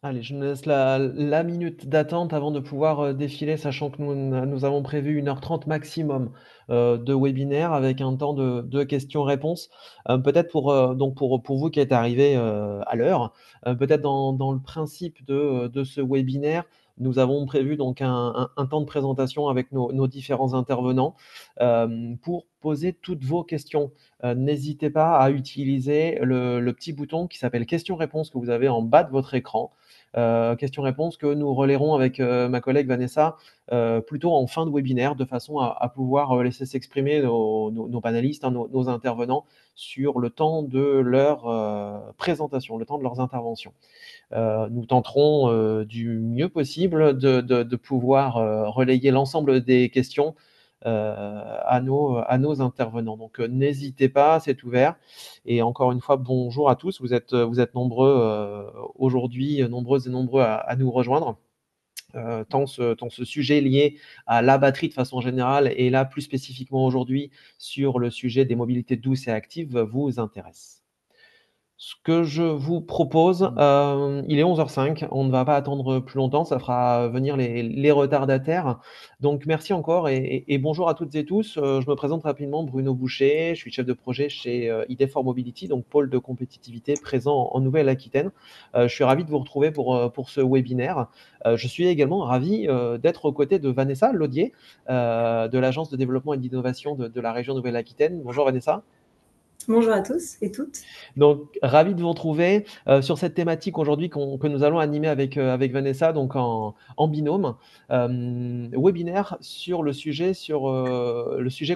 Allez, je me laisse la minute d'attente avant de pouvoir, défiler, sachant que nous avons prévu 1h30 maximum, de webinaire avec un temps de questions-réponses. Peut-être pour vous qui êtes arrivés, à l'heure, peut-être dans le principe de ce webinaire, nous avons prévu donc un temps de présentation avec nos différents intervenants, pour poser toutes vos questions. N'hésitez pas à utiliser le petit bouton qui s'appelle questions-réponses que vous avez en bas de votre écran. Questions-réponses que nous relayerons avec, ma collègue Vanessa, plutôt en fin de webinaire de façon à pouvoir, laisser s'exprimer nos panélistes, hein, nos intervenants sur le temps de leur, présentation, le temps de leurs interventions. Nous tenterons, du mieux possible de pouvoir, relayer l'ensemble des questions, à nos intervenants. Donc, n'hésitez pas, c'est ouvert et encore une fois, bonjour à tous. Vous êtes nombreux, aujourd'hui, nombreuses et nombreux à nous rejoindre. Tant ce sujet lié à la batterie de façon générale et là, plus spécifiquement aujourd'hui, sur le sujet des mobilités douces et actives, vous intéresse. Ce que je vous propose, il est 11h05, on ne va pas attendre plus longtemps, ça fera venir les retardataires. Donc merci encore et bonjour à toutes et tous. Je me présente rapidement, Bruno Boucher, je suis chef de projet chez, ID4 Mobility, donc pôle de compétitivité présent en Nouvelle-Aquitaine. Je suis ravi de vous retrouver pour ce webinaire. Je suis également ravi, d'être aux côtés de Vanessa Laudier, de l'agence de développement et d'innovation de la région Nouvelle-Aquitaine. Bonjour Vanessa. Bonjour à tous et toutes. Donc, ravi de vous retrouver sur cette thématique aujourd'hui que nous allons animer avec Vanessa, donc en binôme. Webinaire sur le sujet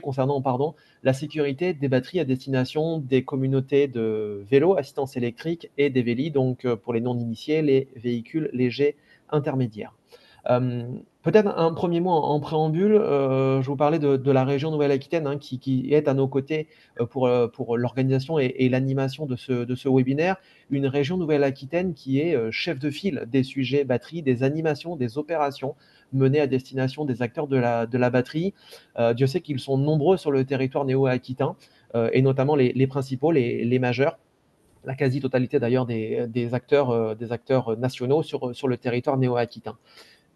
concernant pardon, la sécurité des batteries à destination des communautés de vélos, assistance électrique et des vélis, donc pour les non-initiés, les véhicules légers intermédiaires. Peut-être un premier mot en préambule, je vous parlais de la région Nouvelle-Aquitaine, hein, qui est à nos côtés pour l'organisation et l'animation de ce webinaire. Une région Nouvelle-Aquitaine qui est chef de file des sujets batterie, des animations, des opérations menées à destination des acteurs de la batterie. Dieu sait qu'ils sont nombreux sur le territoire néo-aquitain, et notamment les principaux, les majeurs, la quasi-totalité d'ailleurs des acteurs nationaux sur le territoire néo-aquitain.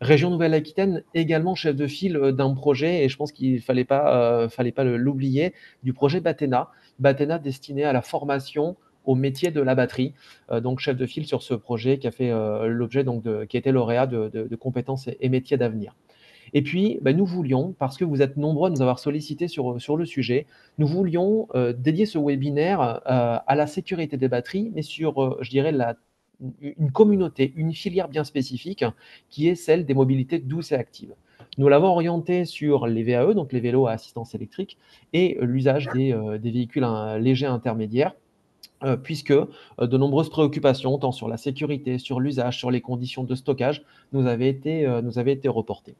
Région Nouvelle-Aquitaine, également chef de file d'un projet, et je pense qu'il fallait pas l'oublier, du projet Batena. Batena destiné à la formation au métier de la batterie. Donc chef de file sur ce projet qui a fait l'objet qui a été lauréat de compétences et métiers d'avenir. Et puis, nous voulions, parce que vous êtes nombreux à nous avoir sollicité sur le sujet, nous voulions dédier ce webinaire à la sécurité des batteries, mais sur, je dirais, une communauté, une filière bien spécifique, qui est celle des mobilités douces et actives. Nous l'avons orienté sur les VAE, donc les vélos à assistance électrique, et l'usage des véhicules légers intermédiaires, puisque de nombreuses préoccupations, tant sur la sécurité, sur l'usage, sur les conditions de stockage, nous avaient été reportées.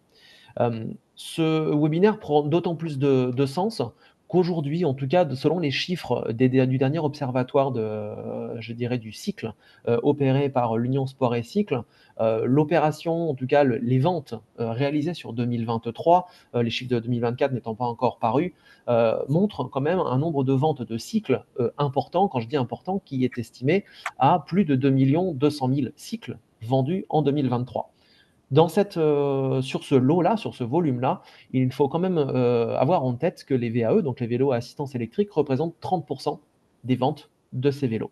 Ce webinaire prend d'autant plus de sens qu'aujourd'hui, en tout cas, selon les chiffres du dernier observatoire je dirais, du cycle opéré par l'Union Sport et Cycle, l'opération, en tout cas les ventes réalisées sur 2023, les chiffres de 2024 n'étant pas encore parus, montrent quand même un nombre de ventes de cycles important. Quand je dis important, qui est estimé à plus de 2 200 000 cycles vendus en 2023. Sur ce lot-là, sur ce volume-là, il faut quand même avoir en tête que les VAE, donc les vélos à assistance électrique, représentent 30% des ventes de ces vélos.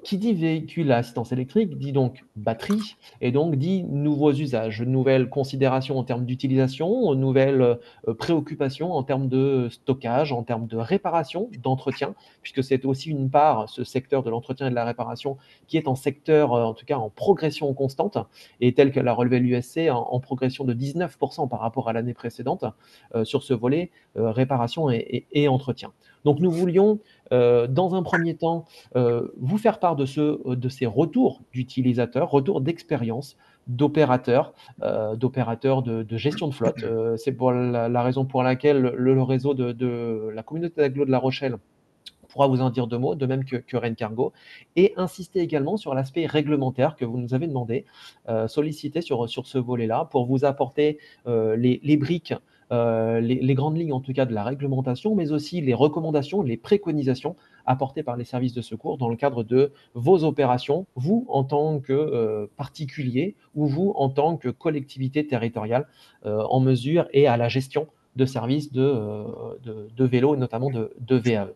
Qui dit véhicule à assistance électrique dit donc batterie et donc dit nouveaux usages, nouvelles considérations en termes d'utilisation, nouvelles préoccupations en termes de stockage, en termes de réparation, d'entretien, puisque c'est aussi une part, ce secteur de l'entretien et de la réparation, qui est en secteur, en tout cas en progression constante, et tel que l'a relevé l'USC, en progression de 19% par rapport à l'année précédente, sur ce volet réparation et entretien. Donc nous voulions, dans un premier temps, vous faire part de ces retours d'utilisateurs, retours d'expérience, d'opérateurs de gestion de flotte. C'est pour la raison pour laquelle le réseau de la communauté d'agglo de La Rochelle pourra vous en dire deux mots, de même que Rain Cargo, et insister également sur l'aspect réglementaire que vous nous avez demandé, sollicité sur ce volet-là, pour vous apporter les briques, les grandes lignes en tout cas de la réglementation, mais aussi les recommandations, les préconisations apportés par les services de secours dans le cadre de vos opérations, vous en tant que particulier ou vous en tant que collectivité territoriale en mesure et à la gestion de services de vélo et notamment de VAE.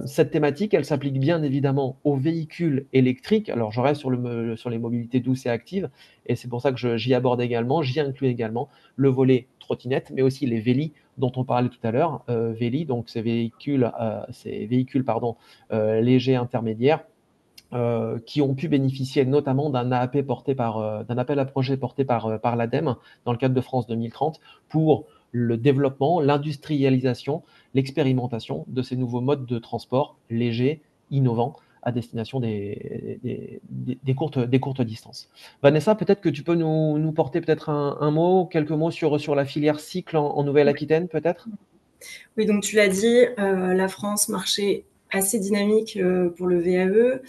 Cette thématique, elle s'applique bien évidemment aux véhicules électriques. Alors, je reste sur les mobilités douces et actives, et c'est pour ça que j'y inclus également le volet trottinette, mais aussi les vélis dont on parlait tout à l'heure. Véli, donc ces véhicules pardon, légers intermédiaires qui ont pu bénéficier notamment d'un appel à projet porté par l'ADEME dans le cadre de France 2030 pour le développement, l'industrialisation, l'expérimentation de ces nouveaux modes de transport légers, innovants, à destination des courtes distances. Vanessa, peut-être que tu peux nous porter peut-être un mot, quelques mots sur la filière cycle en Nouvelle-Aquitaine, peut-être? Oui, donc tu l'as dit, la France, marché assez dynamique pour le VAE.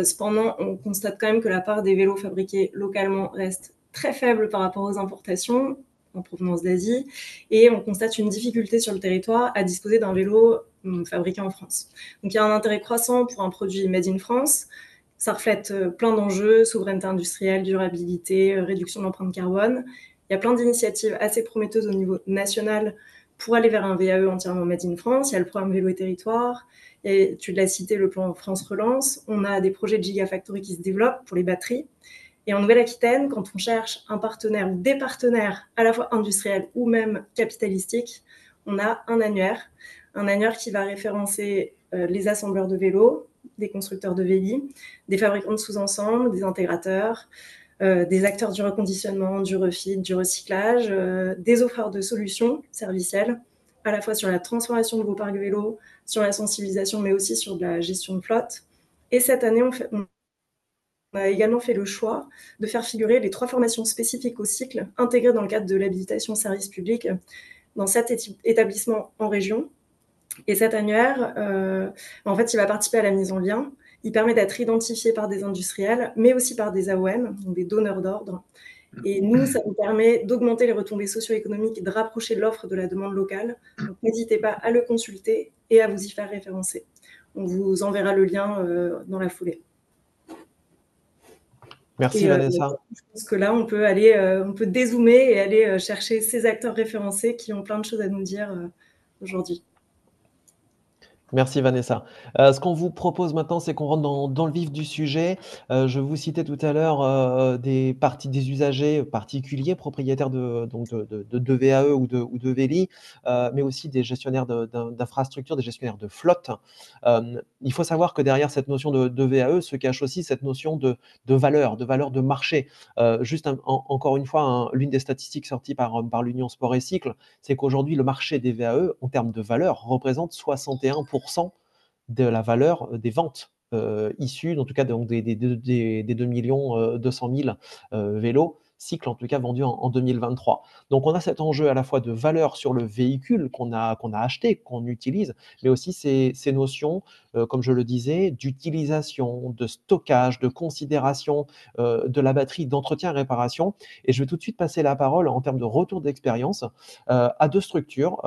Cependant, on constate quand même que la part des vélos fabriqués localement reste très faible par rapport aux importations en provenance d'Asie, et on constate une difficulté sur le territoire à disposer d'un vélo fabriqué en France. Donc il y a un intérêt croissant pour un produit made in France. Ça reflète plein d'enjeux, souveraineté industrielle, durabilité, réduction de l'empreinte carbone. Il y a plein d'initiatives assez prometteuses au niveau national pour aller vers un VAE entièrement made in France. Il y a le programme Vélo et Territoire, et tu l'as cité, le plan France Relance. On a des projets de Gigafactory qui se développent pour les batteries. Et en Nouvelle-Aquitaine, quand on cherche un partenaire ou des partenaires, à la fois industriels ou même capitalistiques, on a un annuaire qui va référencer les assembleurs de vélos, des constructeurs de vélis, des fabricants de sous-ensembles, des intégrateurs, des acteurs du reconditionnement, du refit, du recyclage, des offreurs de solutions servicielles, à la fois sur la transformation de vos parcs vélos, sur la sensibilisation, mais aussi sur de la gestion de flotte. Et cette année, on a également fait le choix de faire figurer les 3 formations spécifiques au cycle intégrées dans le cadre de l'habilitation service public dans 7 établissements en région. Et cet annuaire, en fait, il va participer à la mise en lien. Il permet d'être identifié par des industriels, mais aussi par des AOM, donc des donneurs d'ordre. Et nous, ça nous permet d'augmenter les retombées socio-économiques et de rapprocher l'offre de la demande locale. Donc, n'hésitez pas à le consulter et à vous y faire référencer. On vous enverra le lien dans la foulée. Merci Et Vanessa. je pense que là, on peut dézoomer et aller chercher ces acteurs référencés qui ont plein de choses à nous dire aujourd'hui. Merci Vanessa. Ce qu'on vous propose maintenant, c'est qu'on rentre dans le vif du sujet. Je vous citais tout à l'heure des usagers particuliers, propriétaires de VAE ou de Véli, mais aussi des gestionnaires d'infrastructures, des gestionnaires de flotte. Il faut savoir que derrière cette notion de VAE se cache aussi cette notion de valeur de marché. Encore une fois, l'une des statistiques sorties par l'Union Sport et Cycle, c'est qu'aujourd'hui, le marché des VAE, en termes de valeur, représente 61% de la valeur des ventes issues, en tout cas donc des 2 200 000 vélos cycles en tout cas vendus en 2023. Donc on a cet enjeu à la fois de valeur sur le véhicule qu'on a acheté, qu'on utilise, mais aussi ces notions, comme je le disais, d'utilisation, de stockage, de considération de la batterie, d'entretien et réparation. Et je vais tout de suite passer la parole en termes de retour d'expérience à 2 structures.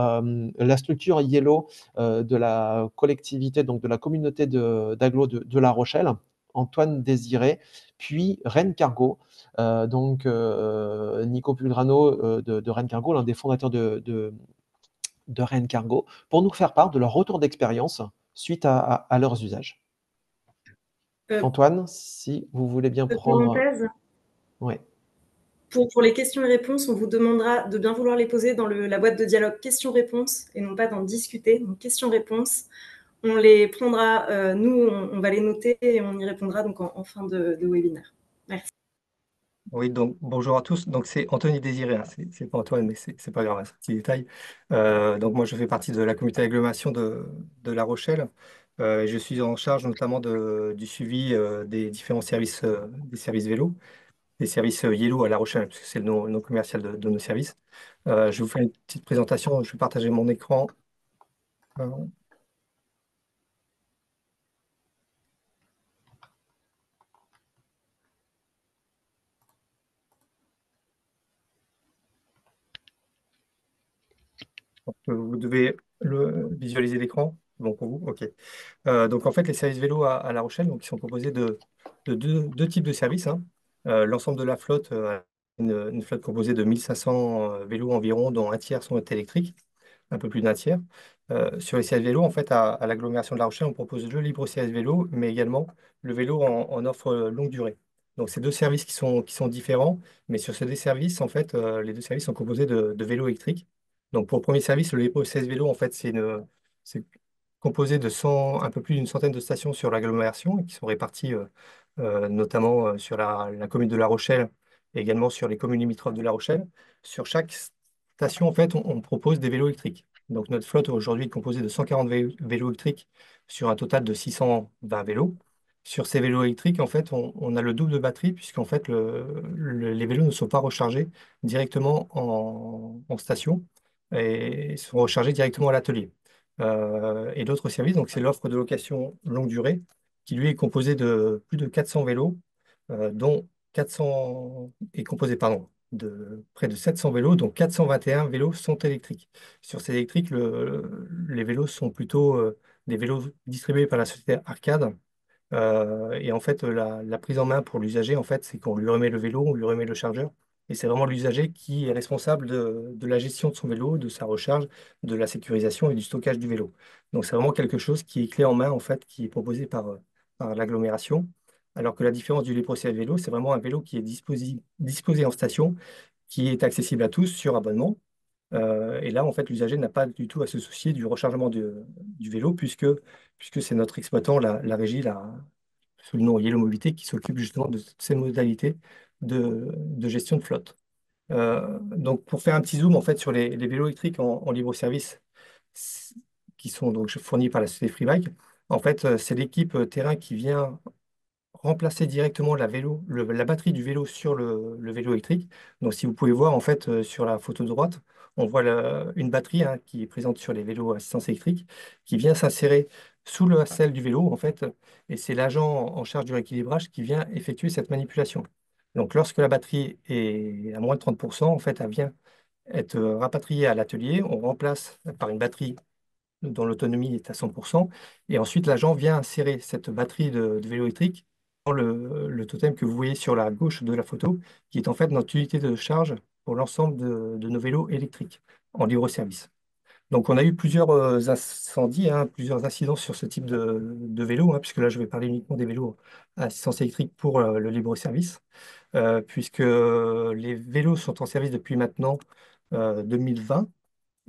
La structure Yellow de la collectivité, donc de la communauté d'agglo de La Rochelle, Antoine Désiré, puis Rennes Cargo, Nico Pulgrano de Rennes Cargo, l'un des fondateurs de Rennes Cargo, pour nous faire part de leur retour d'expérience suite à leurs usages. Euh, Antoine, si vous voulez bien prendre... Parenthèse, Ouais. pour les questions et réponses, on vous demandera de bien vouloir les poser dans la boîte de dialogue questions-réponses et non pas d'en discuter. Donc, questions-réponses, on les prendra, nous, on va les noter et on y répondra donc en fin de webinaire. Merci. Oui, donc bonjour à tous. Donc c'est Anthony Désiré, hein. C'est pas Antoine, mais c'est pas grave, hein, c'est un petit détail. Donc moi je fais partie de la communauté d'agglomération de La Rochelle. Et je suis en charge notamment du suivi des différents services, des services vélo, des services Yellow à La Rochelle, parce que c'est le nom commercial de nos services. Je vais vous faire une petite présentation. Je vais partager mon écran. Euh, vous devez visualiser l'écran. Bon pour vous? Ok. Donc en fait, les services vélo à La Rochelle, donc, ils sont composés de deux types de services, hein. L'ensemble de la flotte, une flotte composée de 1500 vélos environ, dont un tiers sont électriques, un peu plus d'un tiers. Sur les services vélo, en fait, à l'agglomération de La Rochelle, on propose le libre service vélo, mais également le vélo en offre longue durée. Donc c'est deux services qui sont différents, mais sur ces deux services, en fait, les deux services sont composés de vélos électriques. Donc pour le premier service, le libre service vélo, en fait, c'est composé de 100, un peu plus d'une centaine de stations sur l'agglomération, qui sont réparties notamment sur la commune de La Rochelle et également sur les communes limitrophes de La Rochelle. Sur chaque station, en fait, on propose des vélos électriques. Donc notre flotte aujourd'hui est composée de 140 vélos électriques sur un total de 620 vélos. Sur ces vélos électriques, en fait, on a le double de batterie puisqu'en fait, les vélos ne sont pas rechargés directement en station et sont rechargés directement à l'atelier. Et d'autres services, donc c'est l'offre de location longue durée, qui lui est composée de plus de 400 vélos, dont 400 est composé, pardon, de près de 700 vélos, dont 421 vélos sont électriques. Sur ces électriques, les vélos sont plutôt des vélos distribués par la société Arcade, et en fait, la prise en main pour l'usager, en fait, c'est qu'on lui remet le vélo, on lui remet le chargeur. Et c'est vraiment l'usager qui est responsable de la gestion de son vélo, de sa recharge, de la sécurisation et du stockage du vélo. Donc c'est vraiment quelque chose qui est clé en main, en fait, qui est proposé par l'agglomération. Alors que la différence du Léprosé vélo, c'est vraiment un vélo qui est disposé en station, qui est accessible à tous sur abonnement. Et là, en fait, l'usager n'a pas du tout à se soucier du rechargement du vélo, puisque c'est notre exploitant, la régie, sous le nom Yellow Mobilité, qui s'occupe justement de toutes ces modalités de gestion de flotte. Donc, pour faire un petit zoom en fait sur les vélos électriques en libre service, c- qui sont donc fournis par la société Freebike, en fait, c'est l'équipe terrain qui vient remplacer directement la batterie du vélo sur le vélo électrique. Donc, si vous pouvez voir, en fait, sur la photo de droite, on voit une batterie, hein, qui est présente sur les vélos à assistance électrique, qui vient s'insérer sous le selle du vélo, en fait, et c'est l'agent en charge du rééquilibrage qui vient effectuer cette manipulation. Donc, lorsque la batterie est à moins de 30%, en fait, elle vient être rapatriée à l'atelier. On remplace par une batterie dont l'autonomie est à 100%. Et ensuite, l'agent vient insérer cette batterie de vélo électrique dans le totem que vous voyez sur la gauche de la photo, qui est en fait notre unité de charge pour l'ensemble de nos vélos électriques en libre service. Donc, on a eu plusieurs incendies, hein, plusieurs incidents sur ce type de vélo, hein, puisque là, je vais parler uniquement des vélos à assistance électrique pour le libre service, puisque les vélos sont en service depuis maintenant 2020.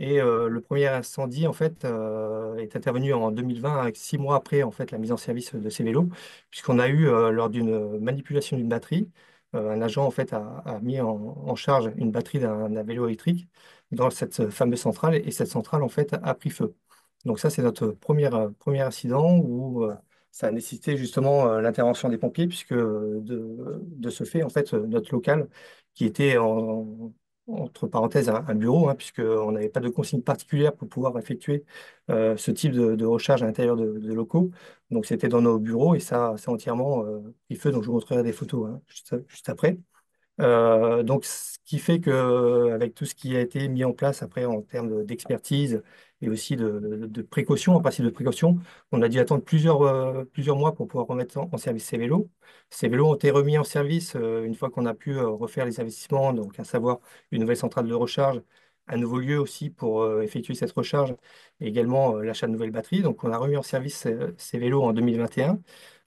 Et le premier incendie, en fait, est intervenu en 2020, avec 6 mois après, en fait, la mise en service de ces vélos, puisqu'on a eu, lors d'une manipulation d'une batterie, un agent, en fait, a mis en charge une batterie d'un vélo électrique dans cette fameuse centrale, et cette centrale, en fait, a pris feu. Donc ça, c'est notre premier incident où ça a nécessité justement l'intervention des pompiers, puisque de ce fait, en fait, notre local, qui était entre parenthèses, un bureau, hein, puisqu'on n'avait pas de consigne particulière pour pouvoir effectuer ce type de recharge à l'intérieur de locaux. Donc, c'était dans nos bureaux et ça a entièrement pris feu. Donc, je vous montrerai des photos, hein, juste après. Donc, ce qui fait que, avec tout ce qui a été mis en place après en termes d'expertise et aussi de précaution, en principe de précaution, on a dû attendre plusieurs mois pour pouvoir remettre en service ces vélos. Ces vélos ont été remis en service une fois qu'on a pu refaire les investissements, donc à savoir une nouvelle centrale de recharge, un nouveau lieu aussi pour effectuer cette recharge et également l'achat de nouvelles batteries. Donc, on a remis en service ces vélos en 2021.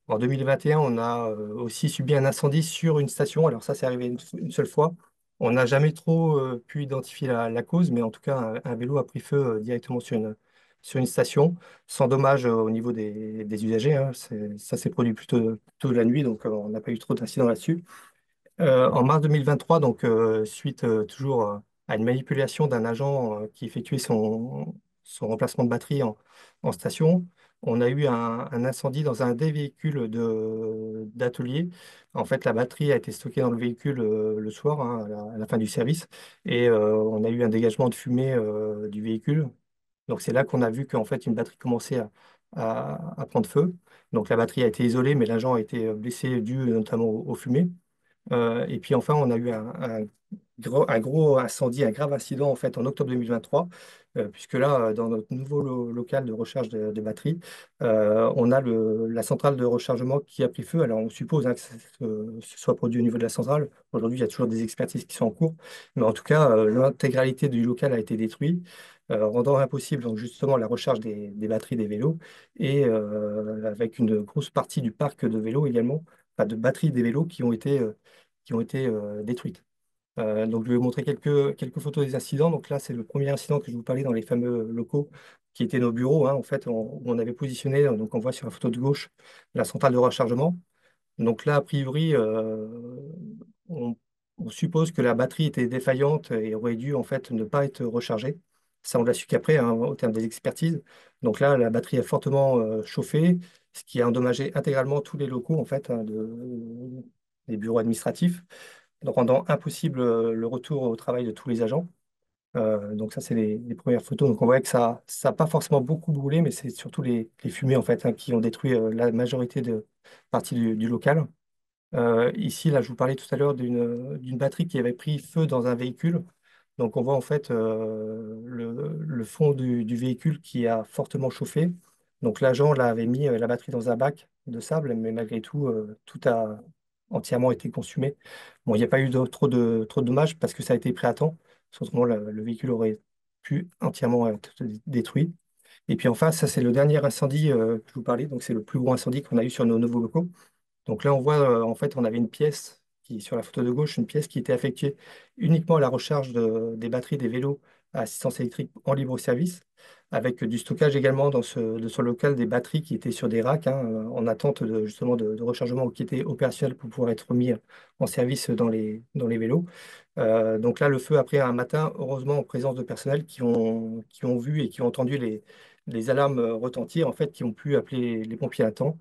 En 2021, on a aussi subi un incendie sur une station. Alors ça, c'est arrivé une seule fois. On n'a jamais trop pu identifier la cause, mais en tout cas, un vélo a pris feu directement sur une station, sans dommage au niveau des usagers, hein. Ça s'est produit plutôt la nuit, donc on n'a pas eu trop d'incidents là-dessus. En mars 2023, donc suite toujours à une manipulation d'un agent qui effectuait son remplacement de batterie en station, on a eu un incendie dans un des véhicules d'atelier. En fait, la batterie a été stockée dans le véhicule le soir, hein, à la fin du service, et on a eu un dégagement de fumée du véhicule. Donc c'est là qu'on a vu qu'en fait une batterie commençait à prendre feu. Donc la batterie a été isolée, mais l'agent a été blessé dû notamment aux fumées. Et puis enfin, on a eu un un gros incendie, un grave incident en fait en octobre 2023, puisque là, dans notre nouveau local de recharge de batteries, on a la centrale de rechargement qui a pris feu. Alors on suppose hein, que ce soit produit au niveau de la centrale. Aujourd'hui, il y a toujours des expertises qui sont en cours, mais en tout cas, l'intégralité du local a été détruite, rendant impossible donc justement la recharge des batteries des vélos et avec une grosse partie du parc de vélos également, enfin, de batteries des vélos qui ont été détruites. Donc, je vais vous montrer quelques photos des incidents. Donc là, c'est le premier incident que je vous parlais dans les fameux locaux qui étaient nos bureaux, hein. En fait, on avait positionné, donc on voit sur la photo de gauche, la centrale de rechargement. Donc là, a priori, on, on suppose que la batterie était défaillante et aurait dû en fait ne pas être rechargée. Ça, on l'a su qu'après, hein, au terme des expertises. Donc là, la batterie a fortement chauffé, ce qui a endommagé intégralement tous les locaux en fait, hein, des bureaux administratifs, rendant impossible le retour au travail de tous les agents. Donc ça, c'est les premières photos. Donc on voit que ça n'a pas forcément beaucoup brûlé, mais c'est surtout les fumées en fait, hein, qui ont détruit la majorité de partie du local. Ici, là, je vous parlais tout à l'heure d'une batterie qui avait pris feu dans un véhicule. Donc, on voit en fait le fond du véhicule qui a fortement chauffé. Donc, l'agent là, avait mis la batterie dans un bac de sable, mais malgré tout, tout a entièrement été consumé. Bon, il n'y a pas eu trop de dommages parce que ça a été pris à temps. Autrement, le véhicule aurait pu entièrement être détruit. Et puis enfin, ça, c'est le dernier incendie que je vous parlais. Donc, c'est le plus gros incendie qu'on a eu sur nos nouveaux locaux. Donc là, on voit, en fait, on avait une pièce sur la photo de gauche, une pièce qui était affectée uniquement à la recharge des batteries des vélos à assistance électrique en libre service, avec du stockage également de ce local des batteries qui étaient sur des racks, hein, en attente justement de rechargement ou qui étaient opérationnels pour pouvoir être mis en service dans les vélos. Donc là, le feu a pris un matin, heureusement en présence de personnel qui ont vu et qui ont entendu les alarmes retentir, en fait, qui ont pu appeler les pompiers à temps.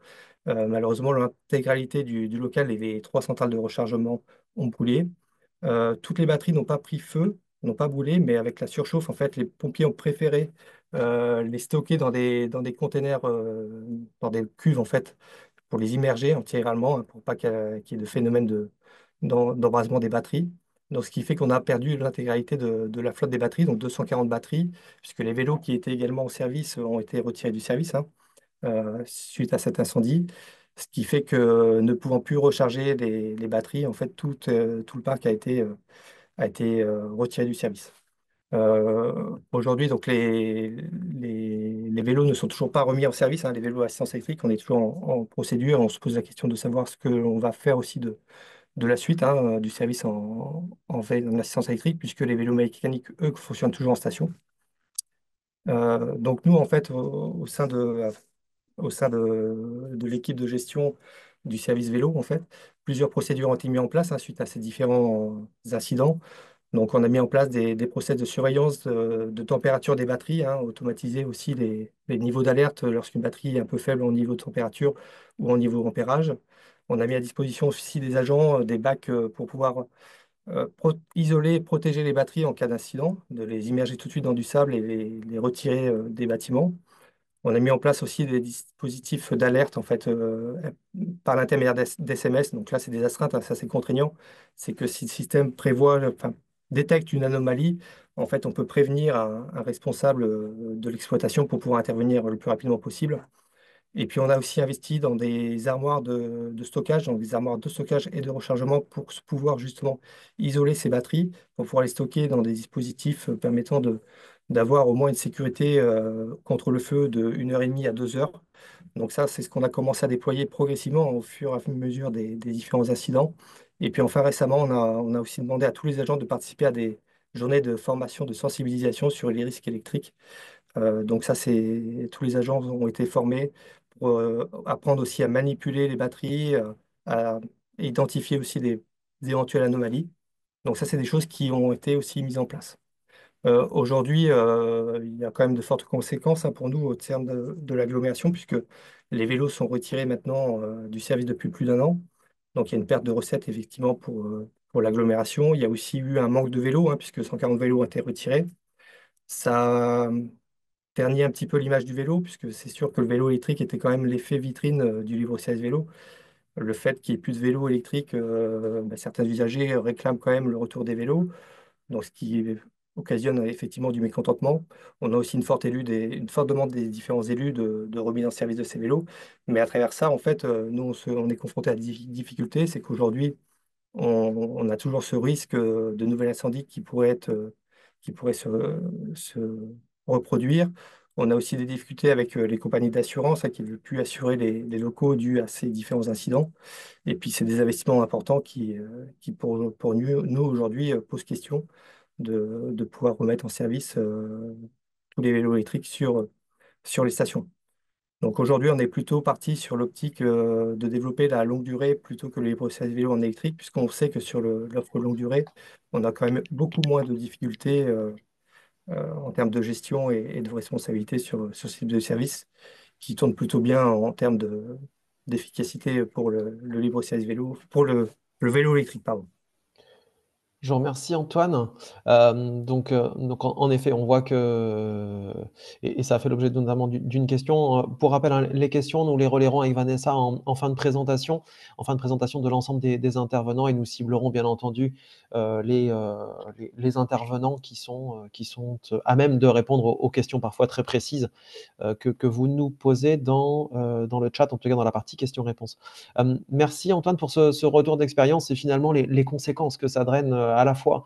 Malheureusement, l'intégralité du local et les trois centrales de rechargement ont brûlé. Toutes les batteries n'ont pas pris feu, n'ont pas brûlé, mais avec la surchauffe, en fait, les pompiers ont préféré les stocker dans des containers, dans des cuves, en fait, pour les immerger intégralement, hein, pour pas qu'il y ait de phénomène d'embrasement des batteries. Donc, ce qui fait qu'on a perdu l'intégralité de la flotte des batteries, donc 240 batteries, puisque les vélos qui étaient également au service ont été retirés du service, hein, suite à cet incendie. Ce qui fait que ne pouvant plus recharger les batteries, en fait, tout le parc a été retiré du service. Aujourd'hui, donc les vélos ne sont toujours pas remis en service, hein, les vélos à assistance électrique, on est toujours en procédure. On se pose la question de savoir ce que l'on va faire aussi de la suite, hein, du service en assistance électrique, puisque les vélos mécaniques, eux, fonctionnent toujours en station. Donc nous, en fait, au sein de l'équipe de gestion du service vélo, en fait, plusieurs procédures ont été mises en place, hein, suite à ces différents incidents. Donc, on a mis en place des process de surveillance de température des batteries, hein, automatiser aussi les niveaux d'alerte lorsqu'une batterie est un peu faible en niveau de température ou en niveau d'ampérage. On a mis à disposition aussi des agents, des bacs pour pouvoir isoler et protéger les batteries en cas d'incident, de les immerger tout de suite dans du sable et les retirer des bâtiments. On a mis en place aussi des dispositifs d'alerte en fait par l'intermédiaire d'SMS. Donc là, c'est des astreintes, hein, ça c'est contraignant. C'est que si le système enfin, détecte une anomalie, en fait, on peut prévenir un responsable de l'exploitation pour pouvoir intervenir le plus rapidement possible. Et puis, on a aussi investi dans des armoires de stockage, donc des armoires de stockage et de rechargement pour pouvoir justement isoler ces batteries, pour pouvoir les stocker dans des dispositifs permettant d'avoir au moins une sécurité contre le feu de 1 heure et demie à 2 heures. Donc ça, c'est ce qu'on a commencé à déployer progressivement au fur et à mesure des différents incidents. Et puis enfin, récemment, on a aussi demandé à tous les agents de participer à des journées de formation, de sensibilisation sur les risques électriques. Donc ça, tous les agents ont été formés pour apprendre aussi à manipuler les batteries, à identifier aussi des éventuelles anomalies. Donc ça, c'est des choses qui ont été aussi mises en place. Aujourd'hui, il y a quand même de fortes conséquences, hein, pour nous au terme de l'agglomération, puisque les vélos sont retirés maintenant du service depuis plus d'un an. Donc il y a une perte de recettes effectivement pour l'agglomération. Il y a aussi eu un manque de vélos, hein, puisque 140 vélos ont été retirés. Ça ternit un petit peu l'image du vélo, puisque c'est sûr que le vélo électrique était quand même l'effet vitrine du livre 16 vélo. Le fait qu'il n'y ait plus de vélos électriques, certains usagers réclament quand même le retour des vélos. donc ce qui occasionne effectivement du mécontentement. On a aussi une forte demande des différents élus de remise en service de ces vélos. Mais à travers ça, en fait, nous, on est confronté à des difficultés. C'est qu'aujourd'hui, on a toujours ce risque de nouvel incendie qui pourrait se reproduire. On a aussi des difficultés avec les compagnies d'assurance hein, qui ne veulent plus assurer les locaux dus à ces différents incidents. Et puis, c'est des investissements importants qui pour nous aujourd'hui, posent question de pouvoir remettre en service tous les vélos électriques sur les stations. Donc aujourd'hui, on est plutôt parti sur l'optique de développer la longue durée plutôt que les process vélos en électrique, puisqu'on sait que sur l'offre longue durée, on a quand même beaucoup moins de difficultés en termes de gestion et de responsabilité sur ce type de service, qui tourne plutôt bien en termes d'efficacité pour le libre service vélo, pour le vélo électrique, pardon. Je vous remercie Antoine. Donc en effet, on voit que et ça a fait l'objet notamment d'une question. Pour rappel, hein, les questions, nous les relayerons avec Vanessa en fin de présentation de l'ensemble des intervenants et nous ciblerons bien entendu les intervenants qui sont à même de répondre aux questions parfois très précises que vous nous posez dans le chat, en tout cas dans la partie questions-réponses. Merci Antoine pour ce retour d'expérience et finalement les conséquences que ça draine à la fois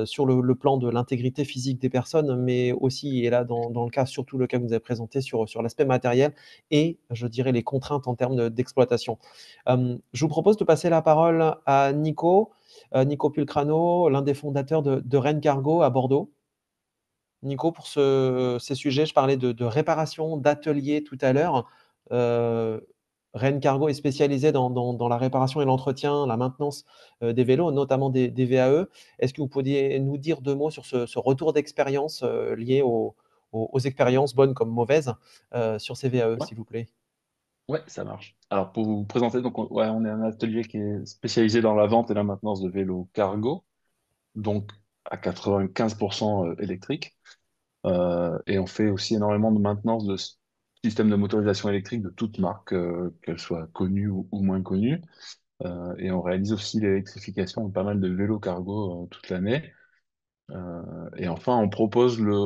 sur le plan de l'intégrité physique des personnes, mais aussi, et là dans le cas, surtout le cas que vous avez présenté sur l'aspect matériel et je dirais les contraintes en termes d'exploitation. Je vous propose de passer la parole à Nico Pulcrano, l'un des fondateurs de Rennes Cargo à Bordeaux. Nico, pour ces sujets, je parlais de réparation, d'atelier tout à l'heure. Rennes Cargo est spécialisé dans la réparation et l'entretien, la maintenance des vélos, notamment des VAE. Est-ce que vous pourriez nous dire deux mots sur ce retour d'expérience lié aux expériences bonnes comme mauvaises sur ces VAE, Ouais, s'il vous plaît? ouais, ça marche. Alors pour vous présenter, donc ouais, on est un atelier qui est spécialisé dans la vente et la maintenance de vélos cargo, donc à 95% électrique. Et on fait aussi énormément de maintenance de systèmes de motorisation électrique de toutes marques, qu'elles soient connues ou moins connues. Et on réalise aussi l'électrification de pas mal de vélos cargo toute l'année. Et enfin, on propose le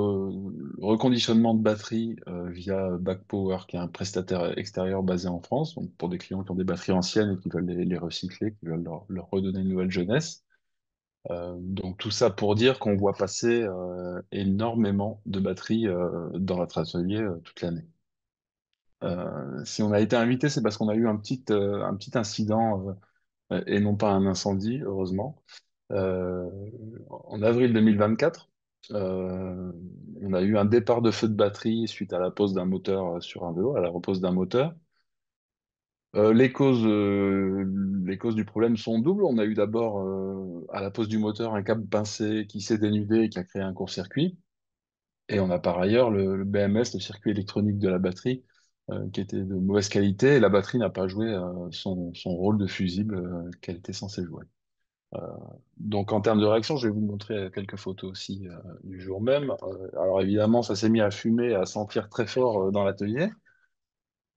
reconditionnement de batteries via Backpower, qui est un prestataire extérieur basé en France, donc pour des clients qui ont des batteries anciennes et qui veulent les recycler, qui veulent leur redonner une nouvelle jeunesse. Donc tout ça pour dire qu'on voit passer énormément de batteries dans notre atelier toute l'année. Si on a été invité, c'est parce qu'on a eu un petit incident et non pas un incendie, heureusement. Euh, En avril 2024, euh, on a eu un départ de feu de batterie suite à la pose d'un moteur sur un vélo, à la repose d'un moteur. Les causes du problème sont doubles. On a eu d'abord, à la pose du moteur, un câble pincé qui s'est dénudé et qui a créé un court-circuit. Et on a par ailleurs le BMS, le circuit électronique de la batterie, qui était de mauvaise qualité et la batterie n'a pas joué son rôle de fusible qu'elle était censée jouer. Euh, donc en termes de réaction, je vais vous montrer quelques photos aussi du jour même. Alors évidemment, ça s'est mis à fumer, à sentir très fort dans l'atelier.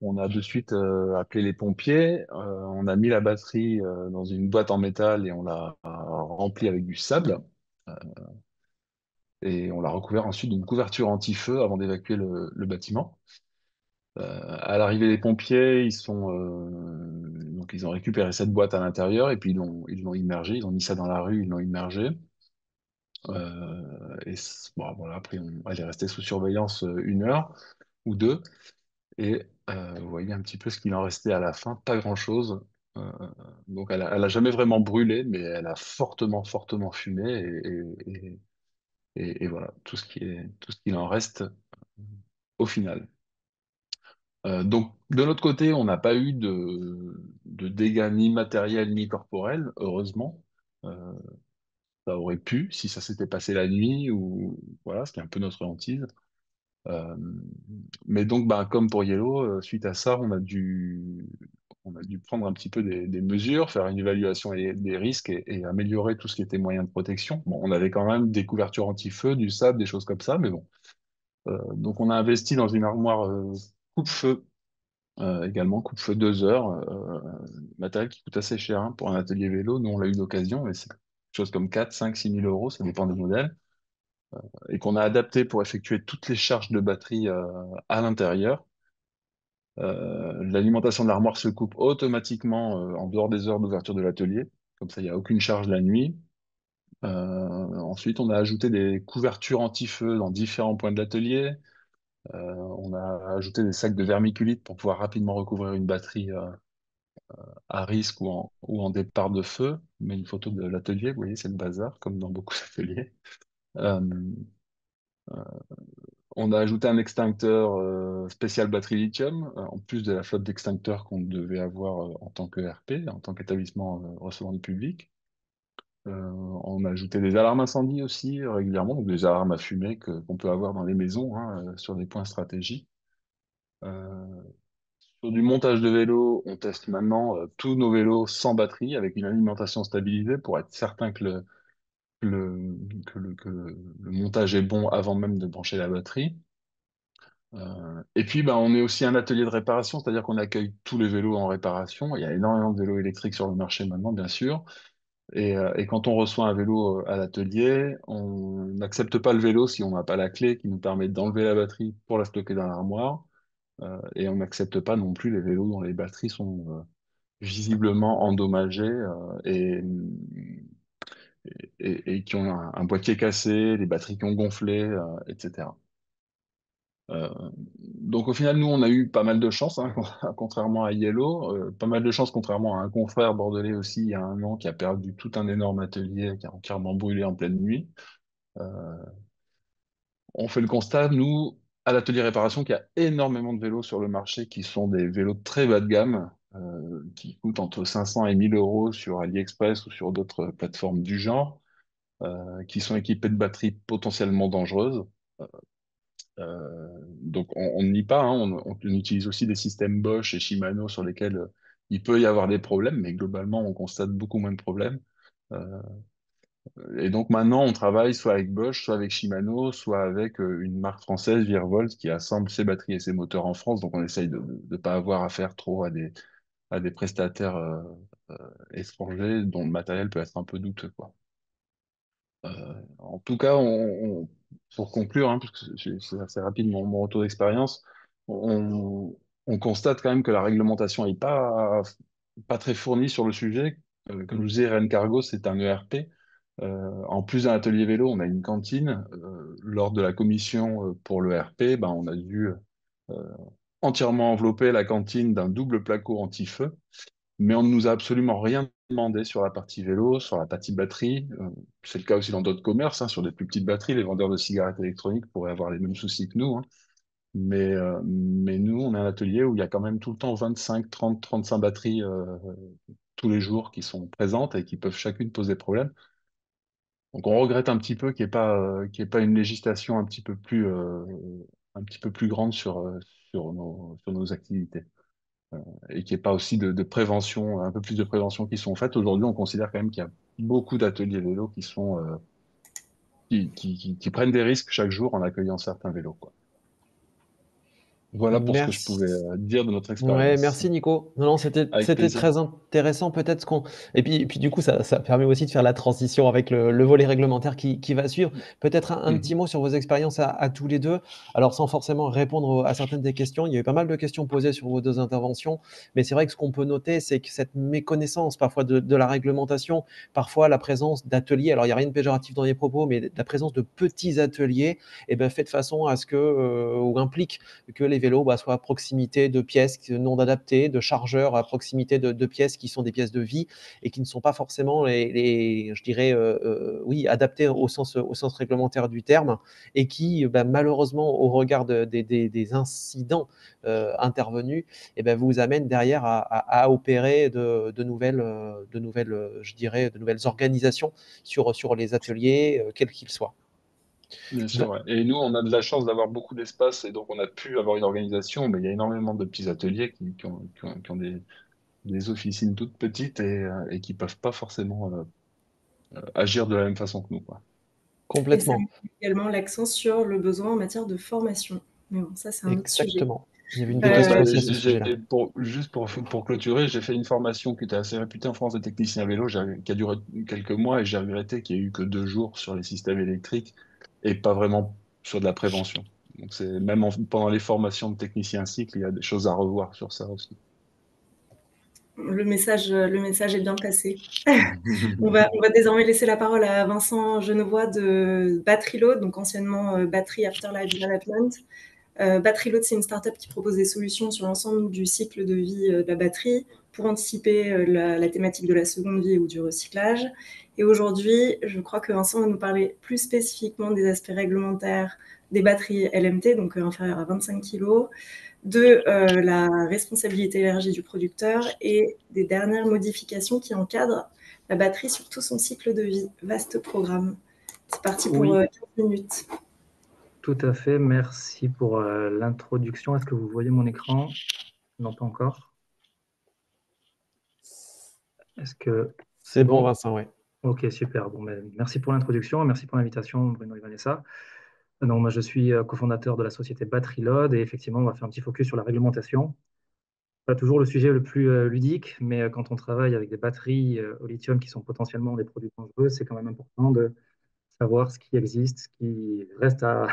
On a de suite appelé les pompiers. On a mis la batterie dans une boîte en métal et on l'a remplie avec du sable. Euh, et on l'a recouvert ensuite d'une couverture anti-feu avant d'évacuer le bâtiment. À l'arrivée des pompiers, donc ils ont récupéré cette boîte à l'intérieur et puis ils l'ont immergée. Ils ont mis ça dans la rue, ils l'ont immergée. Bon, voilà, après, elle est restée sous surveillance une heure ou deux. Et vous voyez un petit peu ce qu'il en restait à la fin, pas grand-chose. Euh, donc elle a jamais vraiment brûlé, mais elle a fortement, fortement fumé. Et voilà, tout ce qu'il en reste au final. Donc de l'autre côté, on n'a pas eu de dégâts ni matériels ni corporels, heureusement. Euh, Ça aurait pu, si ça s'était passé la nuit, ou voilà, ce qui est un peu notre hantise. Euh, mais donc, bah, comme pour Yellow, suite à ça, on a dû prendre un petit peu des mesures, faire une évaluation des risques et améliorer tout ce qui était moyen de protection. Bon, on avait quand même des couvertures anti-feu, du sable, des choses comme ça, mais bon. Donc, on a investi dans une armoire coupe-feu également, coupe-feu 2 heures, matériel qui coûte assez cher hein, pour un atelier vélo. Nous, on l'a eu d'occasion, mais chose comme 4, 5, 6 000 euros, ça dépend des modèles, et qu'on a adapté pour effectuer toutes les charges de batterie à l'intérieur. L'alimentation de l'armoire se coupe automatiquement en dehors des heures d'ouverture de l'atelier. Comme ça, il n'y a aucune charge la nuit. Ensuite, on a ajouté des couvertures anti-feu dans différents points de l'atelier. On a ajouté des sacs de vermiculite pour pouvoir rapidement recouvrir une batterie à risque ou en départ de feu. Mais une photo de l'atelier, vous voyez, c'est le bazar, comme dans beaucoup d'ateliers. Euh, on a ajouté un extincteur spécial batterie lithium, en plus de la flotte d'extincteurs qu'on devait avoir en tant que RP, en tant qu'établissement recevant du public. On a ajouté des alarmes incendie aussi régulièrement, donc des alarmes à fumée qu'on peut avoir dans les maisons, hein, sur des points stratégiques. Euh, Sur du montage de vélo, on teste maintenant tous nos vélos sans batterie avec une alimentation stabilisée pour être certain que le, que le montage est bon avant même de brancher la batterie. Et puis, bah, on est aussi un atelier de réparation, c'est-à-dire qu'on accueille tous les vélos en réparation. Il y a énormément de vélos électriques sur le marché maintenant, bien sûr. Et quand on reçoit un vélo à l'atelier, on n'accepte pas le vélo si on n'a pas la clé qui nous permet d'enlever la batterie pour la stocker dans l'armoire. Et on n'accepte pas non plus les vélos dont les batteries sont visiblement endommagées et qui ont un boîtier cassé, les batteries qui ont gonflé, etc. Euh, donc au final, nous, on a eu pas mal de chance, hein, contrairement à Yellow, pas mal de chance, contrairement à un confrère bordelais aussi, il y a un an, qui a perdu tout un énorme atelier, qui a entièrement brûlé en pleine nuit. Euh, on fait le constat, nous, à l'atelier réparation, qu'il y a énormément de vélos sur le marché qui sont des vélos de très bas de gamme, qui coûtent entre 500 et 1000 euros sur AliExpress ou sur d'autres plateformes du genre, qui sont équipés de batteries potentiellement dangereuses. Donc on ne nie pas, hein, on utilise aussi des systèmes Bosch et Shimano sur lesquels il peut y avoir des problèmes, mais globalement on constate beaucoup moins de problèmes. Euh, et donc maintenant on travaille soit avec Bosch, soit avec Shimano, soit avec une marque française, Virvolt, qui assemble ses batteries et ses moteurs en France. Donc on essaye de ne pas avoir affaire trop à des prestataires étrangers dont le matériel peut être un peu douteux, quoi. En tout cas, pour conclure, hein, parce que c'est assez rapide mon retour d'expérience, on, on constate quand même que la réglementation n'est pas très fournie sur le sujet. Comme je vous disais, Rennes Cargo, c'est un ERP. En plus d'un atelier vélo, on a une cantine. Lors de la commission pour l'ERP, ben, on a dû euh, entièrement envelopper la cantine d'un double placo anti-feu, mais on ne nous a absolument rien demandé sur la partie vélo, sur la partie batterie. C'est le cas aussi dans d'autres commerces, hein, sur des plus petites batteries. Les vendeurs de cigarettes électroniques pourraient avoir les mêmes soucis que nous, hein. Mais nous, on a un atelier où il y a quand même tout le temps 25, 30, 35 batteries tous les jours qui sont présentes et qui peuvent chacune poser problème. Donc on regrette un petit peu qu'il n'y ait pas une législation un petit peu plus grande sur nos activités. Et qu'il n'y ait pas aussi de prévention, un peu plus de prévention qui sont faites. Aujourd'hui, on considère quand même qu'il y a beaucoup d'ateliers vélos qui prennent des risques chaque jour en accueillant certains vélos, quoi. Voilà pour ce que je pouvais Merci. dire de notre Ouais, expérience. merci Nico. Non, non, Avec c'était plaisir. très intéressant. Peut-être ce qu'on et puis du coup, ça permet aussi de faire la transition avec le volet réglementaire qui va suivre. Peut-être un petit Mhm. mot sur vos expériences à tous les deux. Alors, sans forcément répondre à certaines des questions, il y a eu pas mal de questions posées sur vos deux interventions. Mais c'est vrai que ce qu'on peut noter, c'est que cette méconnaissance parfois de la réglementation, parfois la présence d'ateliers. Alors, il n'y a rien de péjoratif dans les propos, mais la présence de petits ateliers, eh ben, fait de façon à ce que ou implique que les vélos soient à proximité de pièces non adaptées, de chargeurs à proximité de pièces qui sont des pièces de vie et qui ne sont pas forcément je dirais, oui, adaptées au sens réglementaire du terme et qui, malheureusement, au regard des incidents intervenus, vous amènent derrière à opérer je dirais, de nouvelles organisations sur les ateliers, quels qu'ils soient. Bien sûr, ouais. Et nous, on a de la chance d'avoir beaucoup d'espace et donc on a pu avoir une organisation, mais il y a énormément de petits ateliers qui ont des officines toutes petites et qui peuvent pas forcément agir de la même façon que nous, quoi. Et ça Complètement. met également l'accent sur le besoin en matière de formation. Mais bon, ça, c'est un autre sujet. Exactement. Il y avait une des Ouais, questions Euh, aussi à ce sujet-là. juste pour clôturer, j'ai fait une formation qui était assez réputée en France de technicien vélo, qui a duré quelques mois et j'ai regretté qu'il n'y ait eu que 2 jours sur les systèmes électriques et pas vraiment sur de la prévention. Donc c'est même pendant les formations de technicien cycle, il y a des choses à revoir sur ça aussi. le message est bien passé. On va désormais laisser la parole à Vincent Genevois de Batteryload, donc anciennement Battery Afterlife Management. Batteryload, c'est une startup qui propose des solutions sur l'ensemble du cycle de vie de la batterie pour anticiper la thématique de la seconde vie ou du recyclage. Et aujourd'hui, je crois que Vincent va nous parler plus spécifiquement des aspects réglementaires des batteries LMT, donc inférieures à 25 kg, de la responsabilité élargie du producteur et des dernières modifications qui encadrent la batterie sur tout son cycle de vie. Vaste programme. C'est parti pour Oui, 15 minutes. tout à fait. Merci pour l'introduction. Est-ce que vous voyez mon écran? Non, pas encore. Est-ce que c'est C'est bon, bon? Vincent, oui. Ok, super. Bon, ben, merci pour l'introduction et merci pour l'invitation, Bruno et Vanessa. Donc, moi, je suis cofondateur de la société Batteryload et effectivement, on va faire un petit focus sur la réglementation. Pas toujours le sujet le plus ludique, mais quand on travaille avec des batteries au lithium qui sont potentiellement des produits dangereux, c'est quand même important de savoir ce qui existe, ce qui reste à-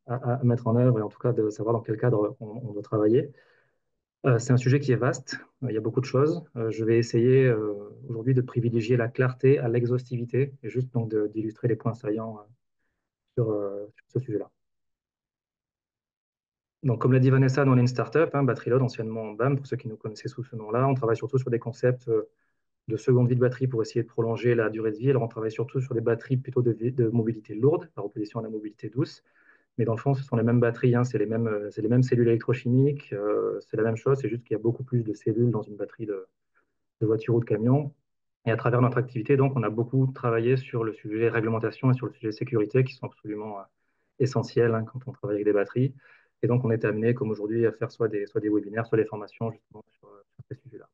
à mettre en œuvre et en tout cas de savoir dans quel cadre on doit travailler. C'est un sujet qui est vaste, il y a beaucoup de choses. Je vais essayer aujourd'hui de privilégier la clarté à l'exhaustivité et juste donc d'illustrer les points saillants sur ce sujet-là. Donc, comme l'a dit Vanessa, nous, on est une startup, hein, Batteryload, anciennement BAM, pour ceux qui nous connaissaient sous ce nom-là. On travaille surtout sur des concepts de seconde vie de batterie pour essayer de prolonger la durée de vie. Alors, on travaille surtout sur des batteries plutôt de mobilité lourde, par opposition à la mobilité douce. Mais dans le fond, ce sont les mêmes batteries, hein, c'est les mêmes cellules électrochimiques, c'est la même chose, c'est juste qu'il y a beaucoup plus de cellules dans une batterie de voiture ou de camion. Et à travers notre activité, donc, on a beaucoup travaillé sur le sujet réglementation et sur le sujet sécurité, qui sont absolument essentiels hein, quand on travaille avec des batteries. Et donc, on est amené, comme aujourd'hui, à faire soit des webinaires, soit des formations justement sur ces sujets-là.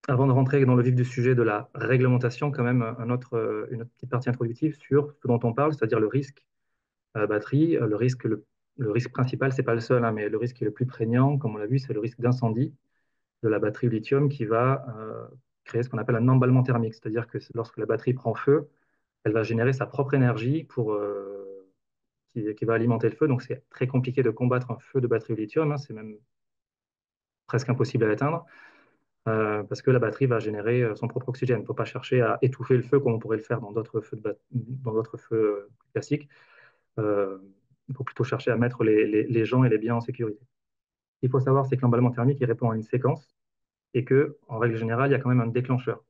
Avant de rentrer dans le vif du sujet de la réglementation, quand même, une autre petite partie introductive sur ce dont on parle, c'est-à-dire le risque batterie. Le risque principal, c'est pas le seul, hein, mais le risque qui est le plus prégnant, comme on l'a vu, c'est le risque d'incendie de la batterie au lithium qui va créer ce qu'on appelle un emballement thermique. C'est-à-dire que lorsque la batterie prend feu, elle va générer sa propre énergie qui va alimenter le feu. Donc, c'est très compliqué de combattre un feu de batterie au lithium, hein, c'est même presque impossible à atteindre. Parce que la batterie va générer son propre oxygène. Il ne faut pas chercher à étouffer le feu comme on pourrait le faire dans d'autres feux, dans d'autres feux classiques. Euh, il faut plutôt chercher à mettre les gens et les biens en sécurité. Ce qu'il faut savoir, c'est que l'emballement thermique, il répond à une séquence et que, en règle générale, il y a quand même un déclencheur.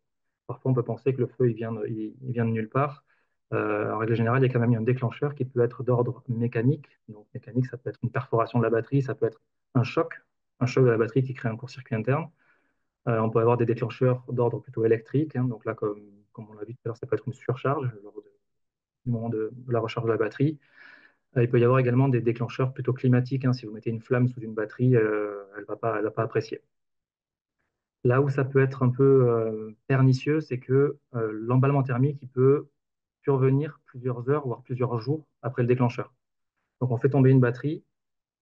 Parfois, on peut penser que le feu, il vient de nulle part. En règle générale, il y a quand même un déclencheur qui peut être d'ordre mécanique. Donc, mécanique, ça peut être une perforation de la batterie, ça peut être un choc de la batterie qui crée un court-circuit interne. On peut avoir des déclencheurs d'ordre plutôt électrique. Hein. Donc là, comme on l'a vu tout à l'heure, ça peut être une surcharge du moment de la recharge de la batterie. Il peut y avoir également des déclencheurs plutôt climatiques. Hein. Si vous mettez une flamme sous une batterie, elle va pas apprécier. Là où ça peut être un peu pernicieux, c'est que l'emballement thermique, il peut survenir plusieurs heures, voire plusieurs jours après le déclencheur. Donc on fait tomber une batterie,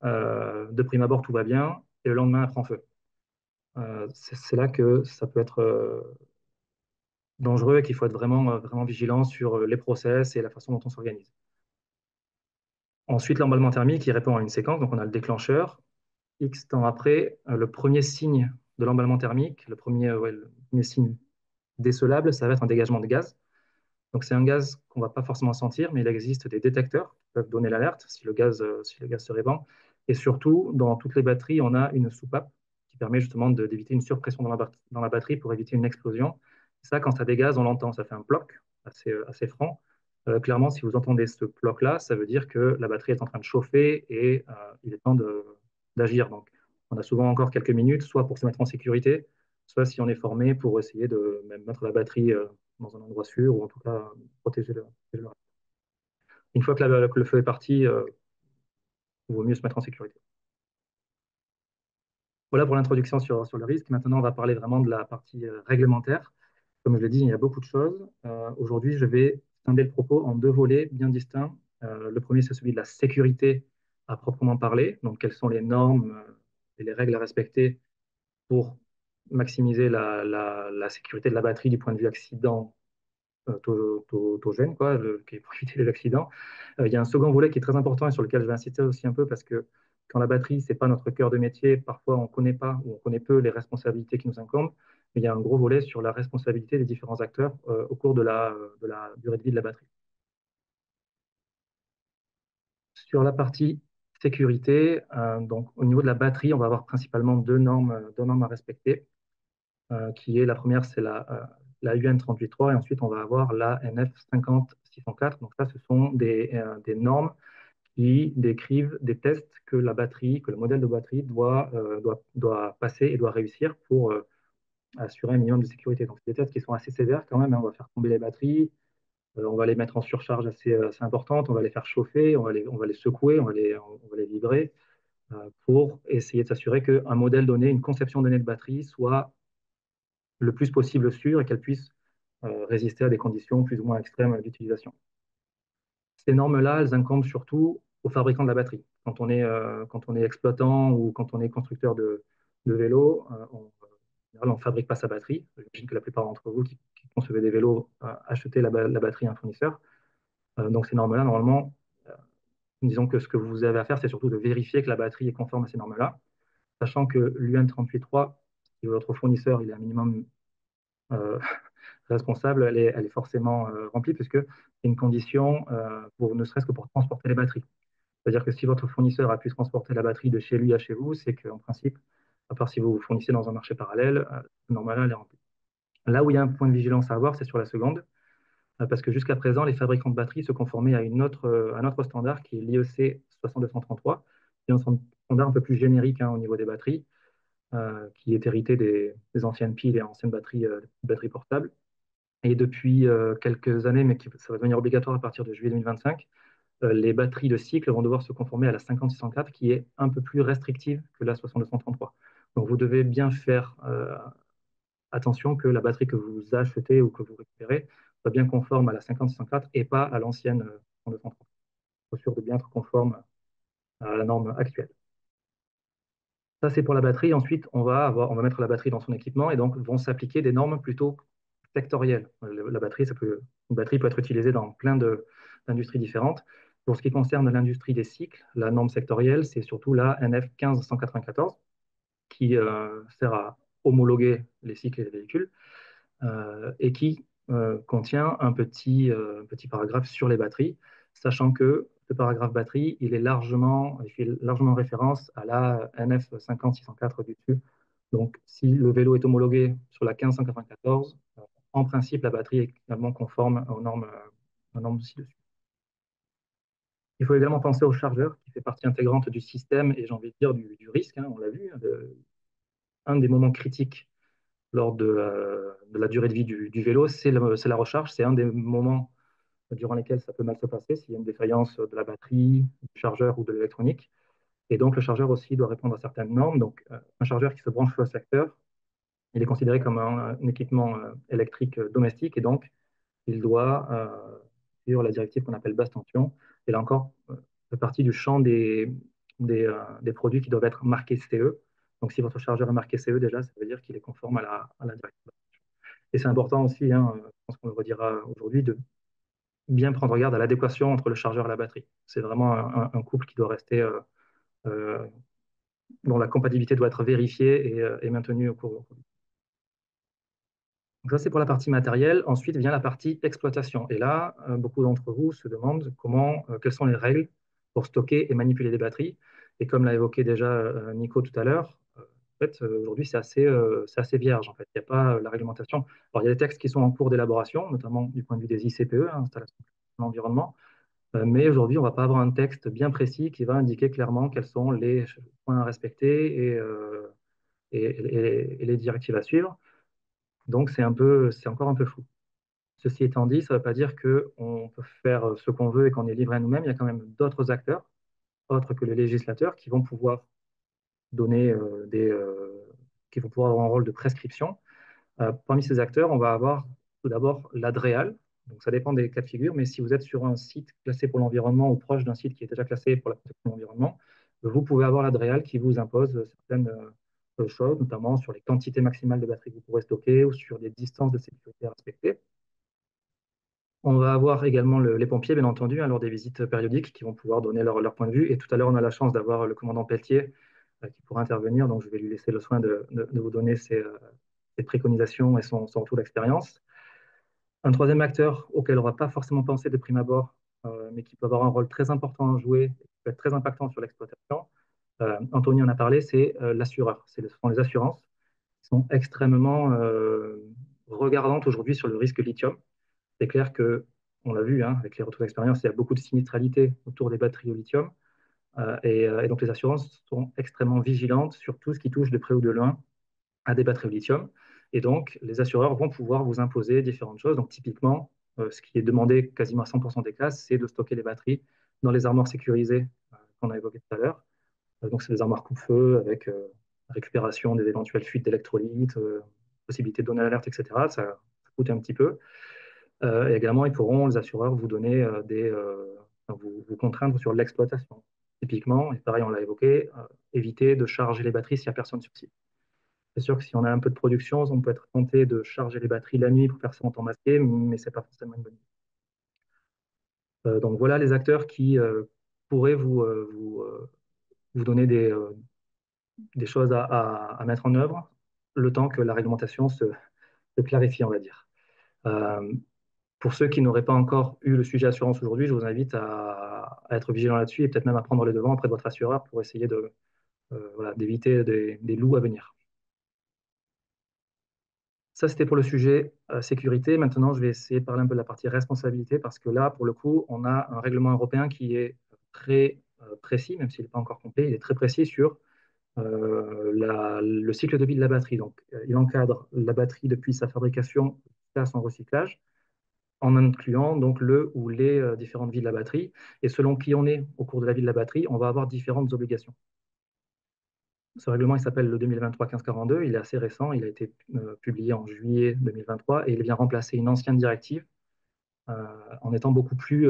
de prime abord tout va bien, et le lendemain elle prend feu. C'est là que ça peut être dangereux et qu'il faut être vraiment vigilant sur les process et la façon dont on s'organise. Ensuite, l'emballement thermique, il répond à une séquence, donc on a le déclencheur. X temps après, le premier signe de l'emballement thermique, le premier signe décelable, ça va être un dégagement de gaz. Donc c'est un gaz qu'on ne va pas forcément sentir, mais il existe des détecteurs qui peuvent donner l'alerte si le gaz se répand. Et surtout, dans toutes les batteries, on a une soupape qui permet justement d'éviter une surpression dans la batterie pour éviter une explosion. Ça, quand ça dégage, on l'entend, ça fait un ploc assez franc. Clairement, si vous entendez ce ploc-là, ça veut dire que la batterie est en train de chauffer et il est temps d'agir. Donc, on a souvent encore quelques minutes, soit pour se mettre en sécurité, soit si on est formé pour essayer de même mettre la batterie dans un endroit sûr ou en tout cas protéger le reste. Une fois que que le feu est parti, il vaut mieux se mettre en sécurité. Voilà pour l'introduction sur le risque. Maintenant, on va parler vraiment de la partie réglementaire. Comme je l'ai dit, il y a beaucoup de choses. Aujourd'hui, je vais scinder le propos en deux volets bien distincts. Le premier, c'est celui de la sécurité à proprement parler. Donc, quelles sont les normes et les règles à respecter pour maximiser la sécurité de la batterie du point de vue accident togène, quoi, pour éviter les accidents. Il y a un second volet qui est très important et sur lequel je vais insister aussi un peu parce que quand la batterie, ce n'est pas notre cœur de métier, parfois on ne connaît pas ou on connaît peu les responsabilités qui nous incombent, mais il y a un gros volet sur la responsabilité des différents acteurs au cours de la durée de vie de la batterie. Sur la partie sécurité, donc au niveau de la batterie, on va avoir principalement deux normes à respecter, qui est la première, c'est la UN 38.3 et ensuite on va avoir la NF 50.604. Donc ça, ce sont des normes qui décrivent des tests que la batterie, que le modèle de batterie doit passer et doit réussir pour assurer un minimum de sécurité. Donc, c'est des tests qui sont assez sévères quand même, hein. On va faire tomber les batteries, on va les mettre en surcharge assez importante, on va les faire chauffer, on va les secouer, on va les vibrer pour essayer de s'assurer qu'un modèle donné, une conception donnée de batterie soit le plus possible sûre et qu'elle puisse résister à des conditions plus ou moins extrêmes d'utilisation. Ces normes-là, elles incombent surtout aux fabricants de la batterie. Quand on est exploitant ou quand on est constructeur de vélos, en général, on ne fabrique pas sa batterie. J'imagine que la plupart d'entre vous qui concevez des vélos achetez la batterie à un fournisseur. Donc ces normes-là, normalement, disons que ce que vous avez à faire, c'est surtout de vérifier que la batterie est conforme à ces normes-là, sachant que l'UN 38.3, si votre fournisseur il est un minimum euh, responsable, elle est forcément remplie, puisque c'est une condition ne serait-ce que pour transporter les batteries. C'est-à-dire que si votre fournisseur a pu transporter la batterie de chez lui à chez vous, c'est qu'en principe, à part si vous vous fournissez dans un marché parallèle, normalement, elle est remplie. Là où il y a un point de vigilance à avoir, c'est sur la seconde, parce que jusqu'à présent, les fabricants de batteries se conformaient à un autre standard qui est l'IEC 6233, qui est un standard un peu plus générique hein, au niveau des batteries, qui est hérité des anciennes piles et anciennes batteries portables. Et depuis quelques années, mais ça va devenir obligatoire à partir de juillet 2025, les batteries de cycle vont devoir se conformer à la 5604, qui est un peu plus restrictive que la 6233. Donc vous devez bien faire attention que la batterie que vous achetez ou que vous récupérez soit bien conforme à la 5604 et pas à l'ancienne 6233. Il faut sûr de bien être conforme à la norme actuelle. Ça, c'est pour la batterie. Ensuite, on va mettre la batterie dans son équipement et donc vont s'appliquer des normes plutôt sectorielles. Une batterie peut être utilisée dans plein d'industries différentes. Pour ce qui concerne l'industrie des cycles, la norme sectorielle, c'est surtout la NF 15194 qui sert à homologuer les cycles et les véhicules et qui contient un petit paragraphe sur les batteries, sachant que ce paragraphe batterie, il fait largement référence à la NF 50604 du dessus. Donc, si le vélo est homologué sur la 15194, en principe, la batterie est également conforme aux normes ci-dessus. Il faut également penser au chargeur, qui fait partie intégrante du système et j'ai envie de dire du risque, hein, on l'a vu, un des moments critiques lors de la durée de vie du vélo, c'est la recharge. C'est un des moments durant lesquels ça peut mal se passer s'il y a une défaillance de la batterie, du chargeur ou de l'électronique. Et donc, le chargeur aussi doit répondre à certaines normes. Donc, un chargeur qui se branche sur le secteur, il est considéré comme un équipement électrique domestique et donc, il doit suivre la directive qu'on appelle basse tension. Et là encore, fait partie du champ des produits qui doivent être marqués CE. Donc, si votre chargeur est marqué CE, déjà, ça veut dire qu'il est conforme à la directive. Et c'est important aussi, hein, je pense qu'on le redira aujourd'hui, de bien prendre garde à l'adéquation entre le chargeur et la batterie. C'est vraiment un couple qui doit rester, euh, dont la compatibilité doit être vérifiée et maintenue au cours. Donc ça, c'est pour la partie matérielle. Ensuite vient la partie exploitation. Et là, beaucoup d'entre vous se demandent quelles sont les règles pour stocker et manipuler des batteries. Et comme l'a évoqué déjà Nico tout à l'heure, en fait, aujourd'hui, c'est assez vierge. En fait, il n'y a pas la réglementation. Alors, il y a des textes qui sont en cours d'élaboration, notamment du point de vue des ICPE, hein, installation de l'environnement. Mais aujourd'hui, on ne va pas avoir un texte bien précis qui va indiquer clairement quels sont les points à respecter et les directives à suivre. Donc, c'est encore un peu flou. Ceci étant dit, ça ne veut pas dire qu'on peut faire ce qu'on veut et qu'on est livré à nous-mêmes. Il y a quand même d'autres acteurs, autres que les législateurs, qui vont pouvoir donner qui vont pouvoir avoir un rôle de prescription. Parmi ces acteurs, on va avoir tout d'abord l'ADREAL, Donc, ça dépend des cas de figure, mais si vous êtes sur un site classé pour l'environnement ou proche d'un site qui est déjà classé pour la protection de l'environnement, vous pouvez avoir la DREAL qui vous impose certaines choses, notamment sur les quantités maximales de batterie que vous pourrez stocker ou sur les distances de sécurité à respecter. On va avoir également les pompiers, bien entendu, lors des visites périodiques, qui vont pouvoir donner leur point de vue. Et tout à l'heure, on a la chance d'avoir le commandant Pelletier qui pourra intervenir. Donc, je vais lui laisser le soin de vous donner ses préconisations et son retour d'expérience. Un troisième acteur auquel on ne va pas forcément penser de prime abord, mais qui peut avoir un rôle très important à jouer, qui peut être très impactant sur l'exploitation, Anthony en a parlé, c'est l'assureur. Ce sont les assurances qui sont extrêmement regardantes aujourd'hui sur le risque lithium. C'est clair que, on l'a vu avec les retours d'expérience, il y a beaucoup de sinistralité autour des batteries au lithium. Et donc, les assurances sont extrêmement vigilantes sur tout ce qui touche de près ou de loin à des batteries au lithium. Et donc, les assureurs vont pouvoir vous imposer différentes choses. Donc, typiquement, ce qui est demandé quasiment à 100% des cas, c'est de stocker les batteries dans les armoires sécurisées qu'on a évoquées tout à l'heure. Donc, c'est des armoires coupe-feu avec récupération des éventuelles fuites d'électrolytes, possibilité de donner l'alerte, etc. Ça coûte un petit peu. Et également, les assureurs, vous donner vous contraindre sur l'exploitation. Typiquement, et pareil, on l'a évoqué, éviter de charger les batteries s'il n'y a personne sur site. C'est sûr que si on a un peu de production, on peut être tenté de charger les batteries la nuit pour faire ça en temps masqué, mais ce n'est pas forcément une bonne idée. Donc voilà les acteurs qui pourraient vous donner des choses à mettre en œuvre, le temps que la réglementation se clarifie, on va dire. Euh, Pour ceux qui n'auraient pas encore eu le sujet assurance aujourd'hui, je vous invite à être vigilant là-dessus et peut-être même à prendre les devants auprès de votre assureur pour essayer d'éviter des loups à venir. Ça, c'était pour le sujet sécurité. Maintenant, je vais essayer de parler un peu de la partie responsabilité parce que là, pour le coup, on a un règlement européen qui est très précis, même s'il n'est pas encore complet, il est très précis sur le cycle de vie de la batterie. Donc, il encadre la batterie depuis sa fabrication jusqu'à son recyclage, en incluant donc le ou les différentes vies de la batterie. Et selon qui on est au cours de la vie de la batterie, on va avoir différentes obligations. Ce règlement, il s'appelle le 2023-1542. Il est assez récent. Il a été publié en juillet 2023 et il vient remplacer une ancienne directive en étant beaucoup plus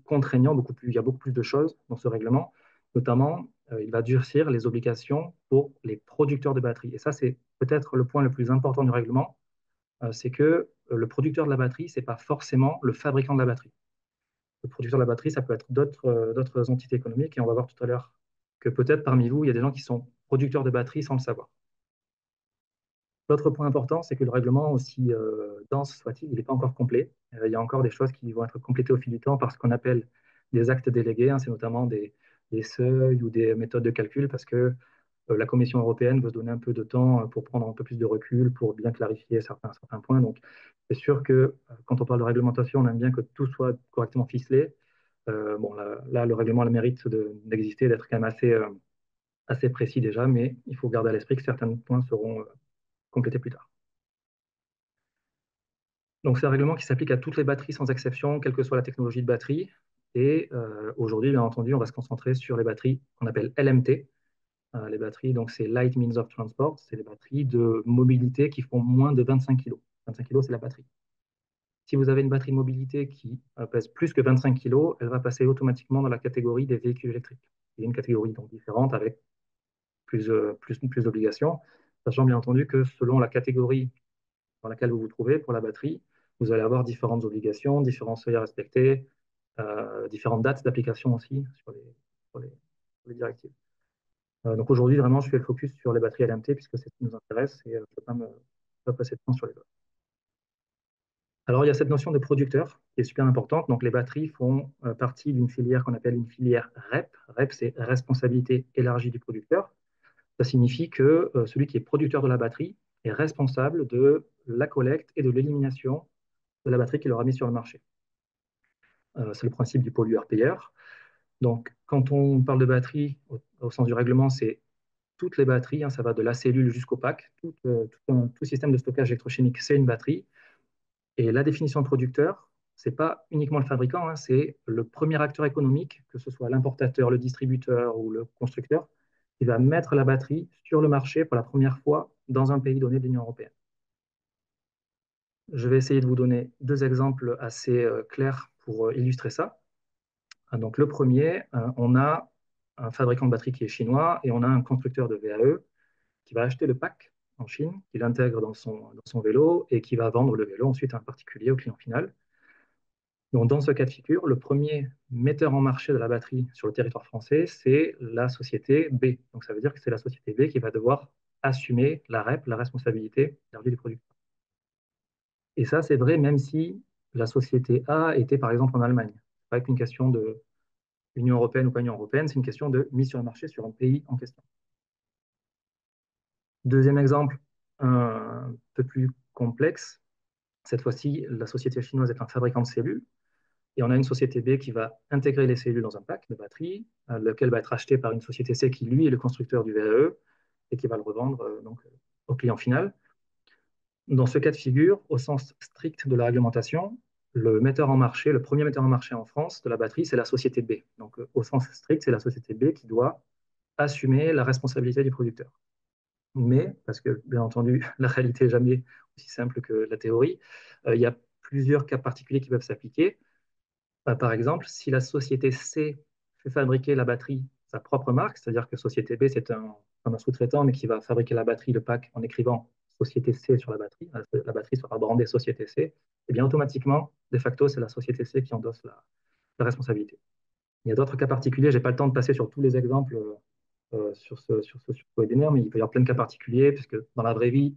contraignant, il y a beaucoup plus de choses dans ce règlement. Notamment, il va durcir les obligations pour les producteurs de batteries. Et ça, c'est peut-être le point le plus important du règlement, c'est que le producteur de la batterie, ce n'est pas forcément le fabricant de la batterie. Le producteur de la batterie, ça peut être d'autres entités économiques, et on va voir tout à l'heure que peut-être parmi vous, il y a des gens qui sont producteurs de batteries sans le savoir. L'autre point important, c'est que le règlement, aussi dense soit-il, il n'est pas encore complet. Il y a encore des choses qui vont être complétées au fil du temps par ce qu'on appelle des actes délégués. C'est notamment des seuils ou des méthodes de calcul, parce que la Commission européenne veut se donner un peu de temps pour prendre un peu plus de recul, pour bien clarifier certains points. Donc, c'est sûr que quand on parle de réglementation, on aime bien que tout soit correctement ficelé. Bon, là, le règlement a le mérite d'exister, d'être quand même assez précis déjà, mais il faut garder à l'esprit que certains points seront complétés plus tard. Donc, c'est un règlement qui s'applique à toutes les batteries sans exception, quelle que soit la technologie de batterie. Et aujourd'hui, bien entendu, on va se concentrer sur les batteries qu'on appelle LMT. Les batteries, donc c'est Light Means of Transport, c'est les batteries de mobilité qui font moins de 25 kg. 25 kg, c'est la batterie. Si vous avez une batterie de mobilité qui pèse plus que 25 kg, elle va passer automatiquement dans la catégorie des véhicules électriques. Il y a une catégorie donc différente avec plus d'obligations, sachant bien entendu que selon la catégorie dans laquelle vous vous trouvez pour la batterie, vous allez avoir différentes obligations, différents seuils à respecter, différentes dates d'application aussi sur les directives. Donc aujourd'hui, vraiment, je fais le focus sur les batteries LMT puisque c'est ce qui nous intéresse et je ne vais pas passer de temps sur les autres. Alors, il y a cette notion de producteur qui est super importante. Donc, les batteries font partie d'une filière qu'on appelle une filière REP. REP, c'est responsabilité élargie du producteur. Ça signifie que celui qui est producteur de la batterie est responsable de la collecte et de l'élimination de la batterie qu'il aura mise sur le marché. C'est le principe du pollueur-payeur. Donc, quand on parle de batterie, au sens du règlement, c'est toutes les batteries, ça va de la cellule jusqu'au pack. Tout système de stockage électrochimique, c'est une batterie. Et la définition de producteur, ce n'est pas uniquement le fabricant, c'est le premier acteur économique, que ce soit l'importateur, le distributeur ou le constructeur, qui va mettre la batterie sur le marché pour la première fois dans un pays donné de l'Union européenne. Je vais essayer de vous donner deux exemples assez clairs pour illustrer ça. Donc, le premier, on a un fabricant de batterie qui est chinois et on a un constructeur de VAE qui va acheter le pack en Chine, qui l'intègre dans son vélo et qui va vendre le vélo ensuite à un particulier au client final. Donc, dans ce cas de figure, le premier metteur en marché de la batterie sur le territoire français, c'est la société B. Donc, ça veut dire que c'est la société B qui va devoir assumer la REP, la responsabilité du producteur. Et ça, c'est vrai même si la société A était par exemple en Allemagne. Ce n'est pas qu'une question de Union européenne ou pas Union européenne, c'est une question de mise sur le marché sur un pays en question. Deuxième exemple, un peu plus complexe. Cette fois-ci, la société chinoise est un fabricant de cellules. Et on a une société B qui va intégrer les cellules dans un pack de batterie, lequel va être acheté par une société C qui, lui, est le constructeur du VAE et qui va le revendre au client final. Dans ce cas de figure, au sens strict de la réglementation, le metteur en marché, le premier metteur en marché en France de la batterie, c'est la société B. Donc, au sens strict, c'est la société B qui doit assumer la responsabilité du producteur. Mais, parce que bien entendu, la réalité n'est jamais aussi simple que la théorie, il y a plusieurs cas particuliers qui peuvent s'appliquer. Par exemple, si la société C fait fabriquer la batterie sa propre marque, c'est-à-dire que société B, c'est un sous-traitant, mais qui va fabriquer la batterie, le pack, en écrivant société C sur la batterie sera brandée société C, et bien automatiquement, de facto, c'est la société C qui endosse la responsabilité. Il y a d'autres cas particuliers, je n'ai pas le temps de passer sur tous les exemples sur ce webinaire, mais il peut y avoir plein de cas particuliers, puisque dans la vraie vie,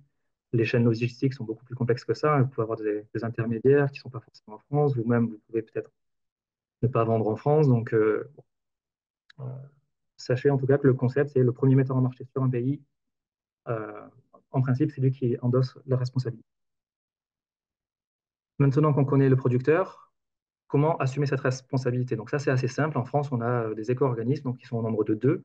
les chaînes logistiques sont beaucoup plus complexes que ça. Vous pouvez avoir des intermédiaires qui ne sont pas forcément en France, vous-même, vous pouvez peut-être ne pas vendre en France. Donc, sachez en tout cas que le concept, c'est le premier metteur en marché sur un pays. En principe, c'est lui qui endosse la responsabilité. Maintenant qu'on connaît le producteur, comment assumer cette responsabilité? Donc ça, c'est assez simple. En France, on a des éco-organismes qui sont au nombre de 2,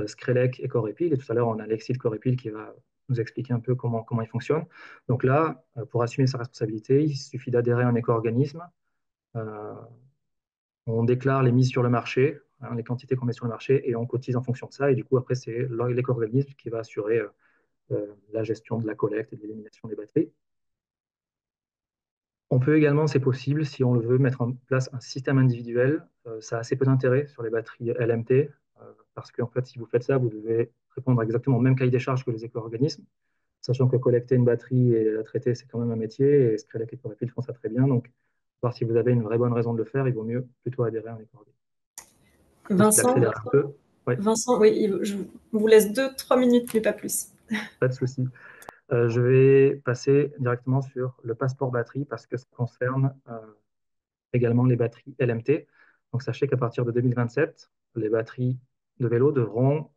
Screlec et Corepil. Et tout à l'heure, on a Alexis de Corepil qui va nous expliquer un peu comment il fonctionne. Donc là, pour assumer sa responsabilité, il suffit d'adhérer à un éco-organisme. On déclare les mises sur le marché, les quantités qu'on met sur le marché, et on cotise en fonction de ça. Et du coup, après, c'est l'éco-organisme qui va assurer la gestion de la collecte et de l'élimination des batteries. On peut également, c'est possible, si on le veut, mettre en place un système individuel. Ça a assez peu d'intérêt sur les batteries LMT, parce qu'en fait, si vous faites ça, vous devez répondre exactement au même cahier des charges que les éco-organismes, sachant que collecter une batterie et la traiter, c'est quand même un métier, et Screlec et Corepil font ça très bien. Donc, voir si vous avez une vraie bonne raison de le faire, il vaut mieux plutôt adhérer à un éco-organisme. Vincent, oui, je vous laisse 2-3 minutes, mais pas plus. Pas de souci. Je vais passer directement sur le passeport batterie parce que ça concerne également les batteries LMT. Donc, sachez qu'à partir de 2027, les batteries de vélo devront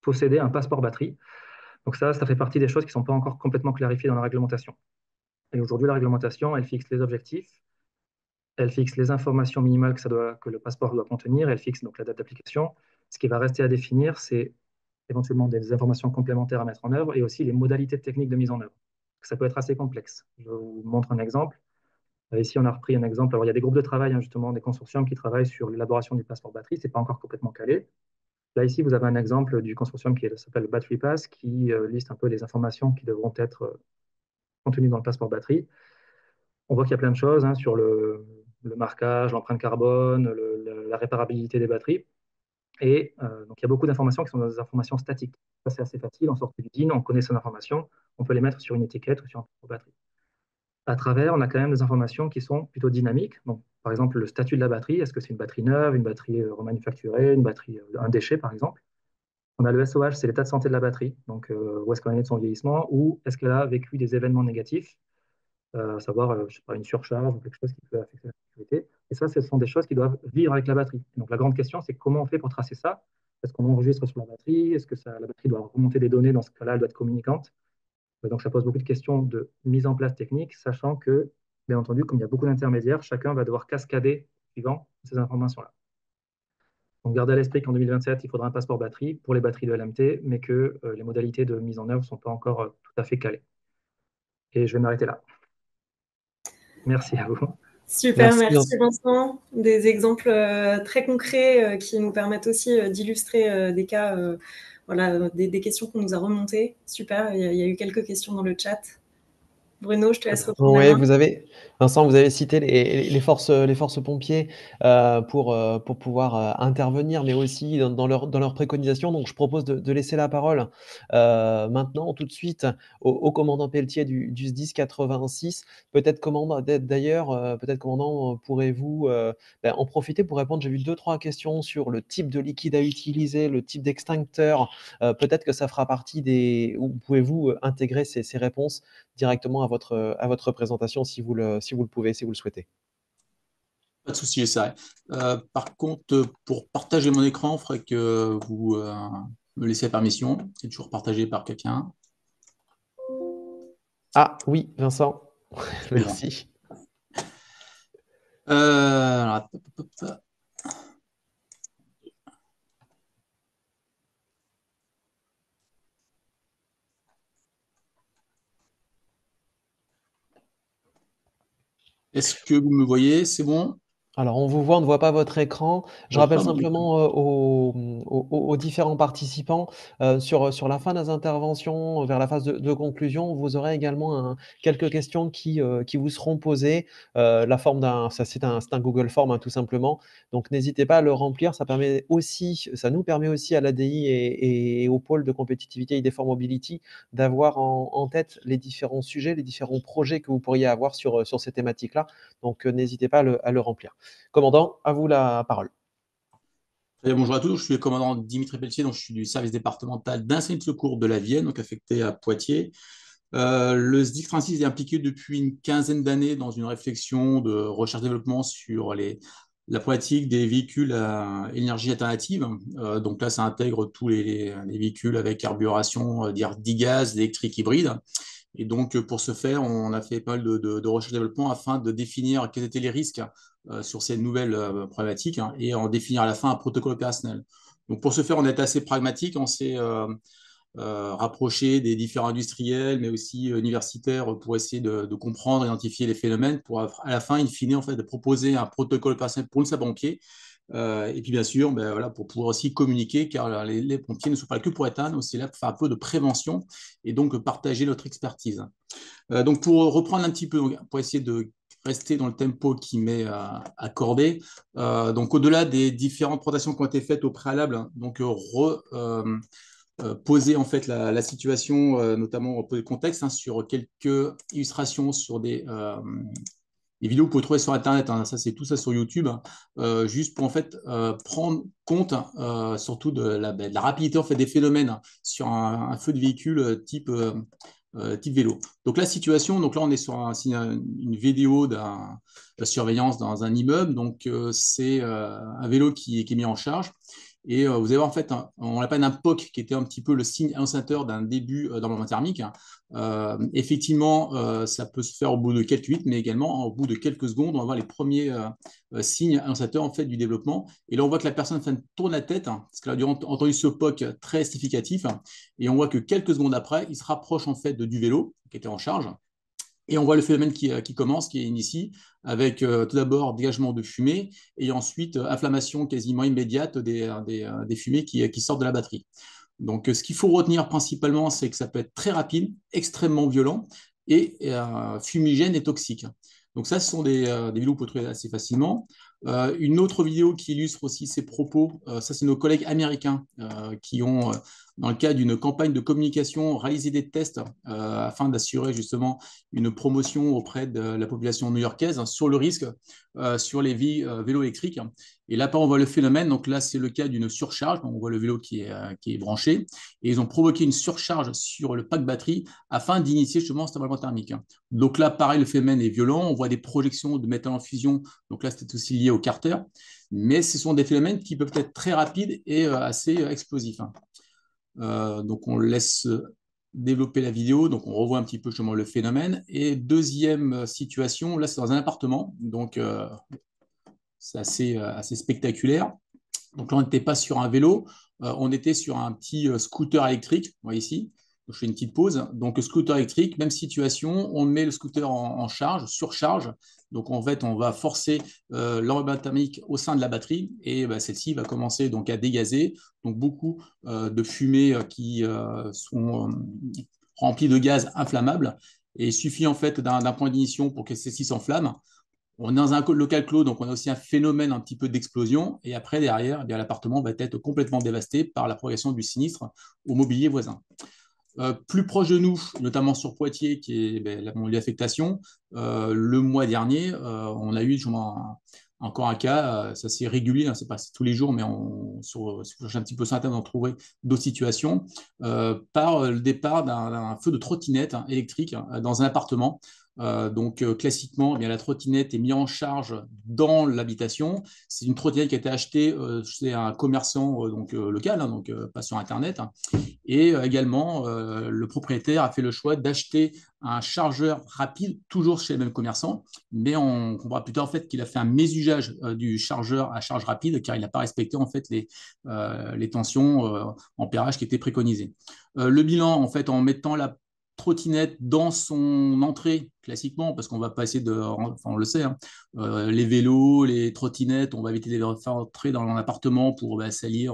posséder un passeport batterie. Donc, ça fait partie des choses qui ne sont pas encore complètement clarifiées dans la réglementation. Et aujourd'hui, la réglementation, elle fixe les objectifs, elle fixe les informations minimales que le passeport doit contenir, elle fixe donc la date d'application. Ce qui va rester à définir, c'est éventuellement des informations complémentaires à mettre en œuvre et aussi les modalités techniques de mise en œuvre. Ça peut être assez complexe. Je vous montre un exemple. Ici, on a repris un exemple. Alors, il y a des groupes de travail, justement, des consortiums qui travaillent sur l'élaboration du passeport batterie. Ce n'est pas encore complètement calé. Là, ici, vous avez un exemple du consortium qui s'appelle le Battery Pass, qui liste un peu les informations qui devront être contenues dans le passeport batterie. On voit qu'il y a plein de choses sur le marquage, l'empreinte carbone, la réparabilité des batteries. Et donc, il y a beaucoup d'informations qui sont des informations statiques. Ça, c'est assez facile. On sort d'usine, on connaît ces informations, on peut les mettre sur une étiquette ou sur un passeport batterie. À travers, on a quand même des informations qui sont plutôt dynamiques. Donc, par exemple, le statut de la batterie. Est-ce que c'est une batterie neuve, une batterie remanufacturée, une batterie, un déchet, par exemple? On a le SOH, c'est l'état de santé de la batterie. Donc, où est-ce qu'elle en est de son vieillissement, ou est-ce qu'elle a vécu des événements négatifs, à savoir, je sais pas, une surcharge ou quelque chose qui peut affecter la sécurité. Et ça, ce sont des choses qui doivent vivre avec la batterie. Et donc, la grande question, c'est comment on fait pour tracer ça? Est-ce qu'on enregistre sur la batterie? Est-ce que la batterie doit remonter des données? Dans ce cas-là, elle doit être communicante. Donc, ça pose beaucoup de questions de mise en place technique, sachant que, bien entendu, comme il y a beaucoup d'intermédiaires, chacun va devoir cascader suivant ces informations-là. Donc, gardez à l'esprit qu'en 2027, il faudra un passeport batterie pour les batteries de LMT, mais que les modalités de mise en œuvre ne sont pas encore tout à fait calées. Et je vais m'arrêter là. Merci à vous. Super, merci Vincent. Des exemples très concrets qui nous permettent aussi d'illustrer des cas, voilà, des questions qu'on nous a remontées. Super, il y a eu quelques questions dans le chat. Bruno, je te laisse reprendre la Oui, main. Vincent, vous avez cité les forces pompiers pour pouvoir intervenir, mais aussi dans leurs préconisations. Donc, je propose de laisser la parole maintenant, tout de suite, au commandant Pelletier du SDIS 86. Peut-être, commandant, d'ailleurs, peut-être, commandant, pourrez-vous en profiter pour répondre. J'ai vu deux, trois questions sur le type de liquide à utiliser, le type d'extincteur. Peut-être que ça fera partie ou pouvez-vous intégrer ces réponses directement à votre présentation si vous le pouvez, si vous le souhaitez. Pas de souci, ça. Par contre, pour partager mon écran, il faudrait que vous me laissiez la permission. C'est toujours partagé par quelqu'un. Ah oui, Vincent, Bien. merci. Alors, est-ce que vous me voyez? C'est bon? Alors, on vous voit, on ne voit pas votre écran. Je Je vois rappelle pas mon écran. simplement aux différents participants, sur la fin des interventions, vers la phase de conclusion, vous aurez également quelques questions qui vous seront posées. La forme c'est un Google Form, hein, tout simplement. Donc, n'hésitez pas à le remplir. Ça nous permet aussi à l'ADI et au pôle de compétitivité IDFOR Mobility d'avoir en tête les différents sujets, les différents projets que vous pourriez avoir sur ces thématiques-là. Donc, n'hésitez pas à le remplir. Commandant, à vous la parole. Bonjour à tous, je suis le commandant Dimitri Pelletier, donc je suis du service départemental d'incendie de secours de la Vienne, donc affecté à Poitiers. Le SDIC Francis est impliqué depuis une quinzaine d'années dans une réflexion de recherche-développement sur la problématique des véhicules à énergie alternative. Donc là, ça intègre tous les véhicules avec carburation, gaz, électrique, hybride. Et donc, pour ce faire, on a fait pas mal de recherche-développement afin de définir quels étaient les risques sur ces nouvelles problématiques, hein, et en définir à la fin un protocole opérationnel. Donc, pour ce faire, on est assez pragmatique. On s'est rapproché des différents industriels, mais aussi universitaires, pour essayer de comprendre, identifier les phénomènes, pour à la fin, in fine, en fait, de proposer un protocole opérationnel pour le sapeur-pompier. Et puis bien sûr, voilà, pour pouvoir aussi communiquer, car les pompiers ne sont pas là que pour éteindre, aussi là pour faire un peu de prévention et donc partager notre expertise. Donc pour reprendre un petit peu, pour essayer de rester dans le tempo qui m'est accordé, donc au-delà des différentes protections qui ont été faites au préalable, hein, donc poser en fait la situation, notamment poser le contexte, hein, sur quelques illustrations sur des vidéos que vous pouvez trouver sur Internet, hein, ça c'est tout ça sur YouTube, hein, juste pour en fait prendre compte surtout de la rapidité en fait des phénomènes, hein, sur un feu de véhicule type vélo. Donc la situation, donc là on est sur une vidéo de surveillance dans un immeuble, donc c'est un vélo qui est mis en charge. Et vous allez voir, en fait, on l'appelle un POC, qui était un petit peu le signe annonciateur d'un début d'emballement thermique. Effectivement, ça peut se faire au bout de quelques minutes, mais également au bout de quelques secondes, on va voir les premiers signes annonciateurs en fait, du développement. Et là, on voit que la personne tourne la tête, hein, parce qu'elle a entendu ce POC très significatif. Et on voit que quelques secondes après, il se rapproche en fait du vélo qui était en charge. Et on voit le phénomène qui commence, qui est initié, avec tout d'abord dégagement de fumée et ensuite inflammation quasiment immédiate des fumées qui sortent de la batterie. Donc ce qu'il faut retenir principalement, c'est que ça peut être très rapide, extrêmement violent et fumigène et toxique. Donc ça, ce sont des vidéos que vous pouvez trouver assez facilement. Une autre vidéo qui illustre aussi ces propos, ça c'est nos collègues américains qui ont, dans le cadre d'une campagne de communication, réalisé des tests afin d'assurer justement une promotion auprès de la population new-yorkaise, hein, sur le risque sur les vélos électriques. Et là, on voit le phénomène. Donc là, c'est le cas d'une surcharge. On voit le vélo qui est branché. Et ils ont provoqué une surcharge sur le pack batterie afin d'initier justement cet emballement thermique. Donc là, pareil, le phénomène est violent. On voit des projections de métal en fusion. Donc là, c'était aussi lié au carter. Mais ce sont des phénomènes qui peuvent être très rapides et assez explosifs. Donc on laisse développer la vidéo, donc on revoit un petit peu justement le phénomène. Et deuxième situation, là c'est dans un appartement, donc c'est assez spectaculaire. Donc là on n'était pas sur un vélo, on était sur un petit scooter électrique, vous voyez ici. Donc, je fais une petite pause. Donc scooter électrique, même situation, on met le scooter en charge, surcharge. Donc en fait, on va forcer l'emballement thermique au sein de la batterie et celle-ci va commencer donc à dégazer. Donc beaucoup de fumées qui sont remplies de gaz inflammables. Et il suffit en fait d'un point d'ignition pour que celle-ci s'enflamme. On est dans un local clos, donc on a aussi un phénomène un petit peu d'explosion. Et après, derrière, eh l'appartement va être complètement dévasté par la progression du sinistre au mobilier voisin. Plus proche de nous, notamment sur Poitiers, qui est mon lieu d'affectation, le mois dernier, on a eu encore un cas, ça c'est régulier, hein, c'est pas tous les jours, mais si vous cherchez un petit peu sur Internet, on trouverait d'autres situations, par le départ d'un feu de trottinette électrique dans un appartement. Donc classiquement, eh bien, la trottinette est mise en charge dans l'habitation. C'est une trottinette qui a été achetée chez un commerçant local, hein, donc pas sur Internet. Et également, le propriétaire a fait le choix d'acheter un chargeur rapide, toujours chez le même commerçant, mais on comprendra plus tard en fait qu'il a fait un mésusage du chargeur à charge rapide car il n'a pas respecté en fait les tensions ampérage qui étaient préconisées. Le bilan, en fait, en mettant la trottinette dans son entrée, classiquement, parce qu'on va pas essayer de... Enfin, on le sait, hein, les vélos, les trottinettes, on va éviter de les faire entrer dans l'appartement pour salir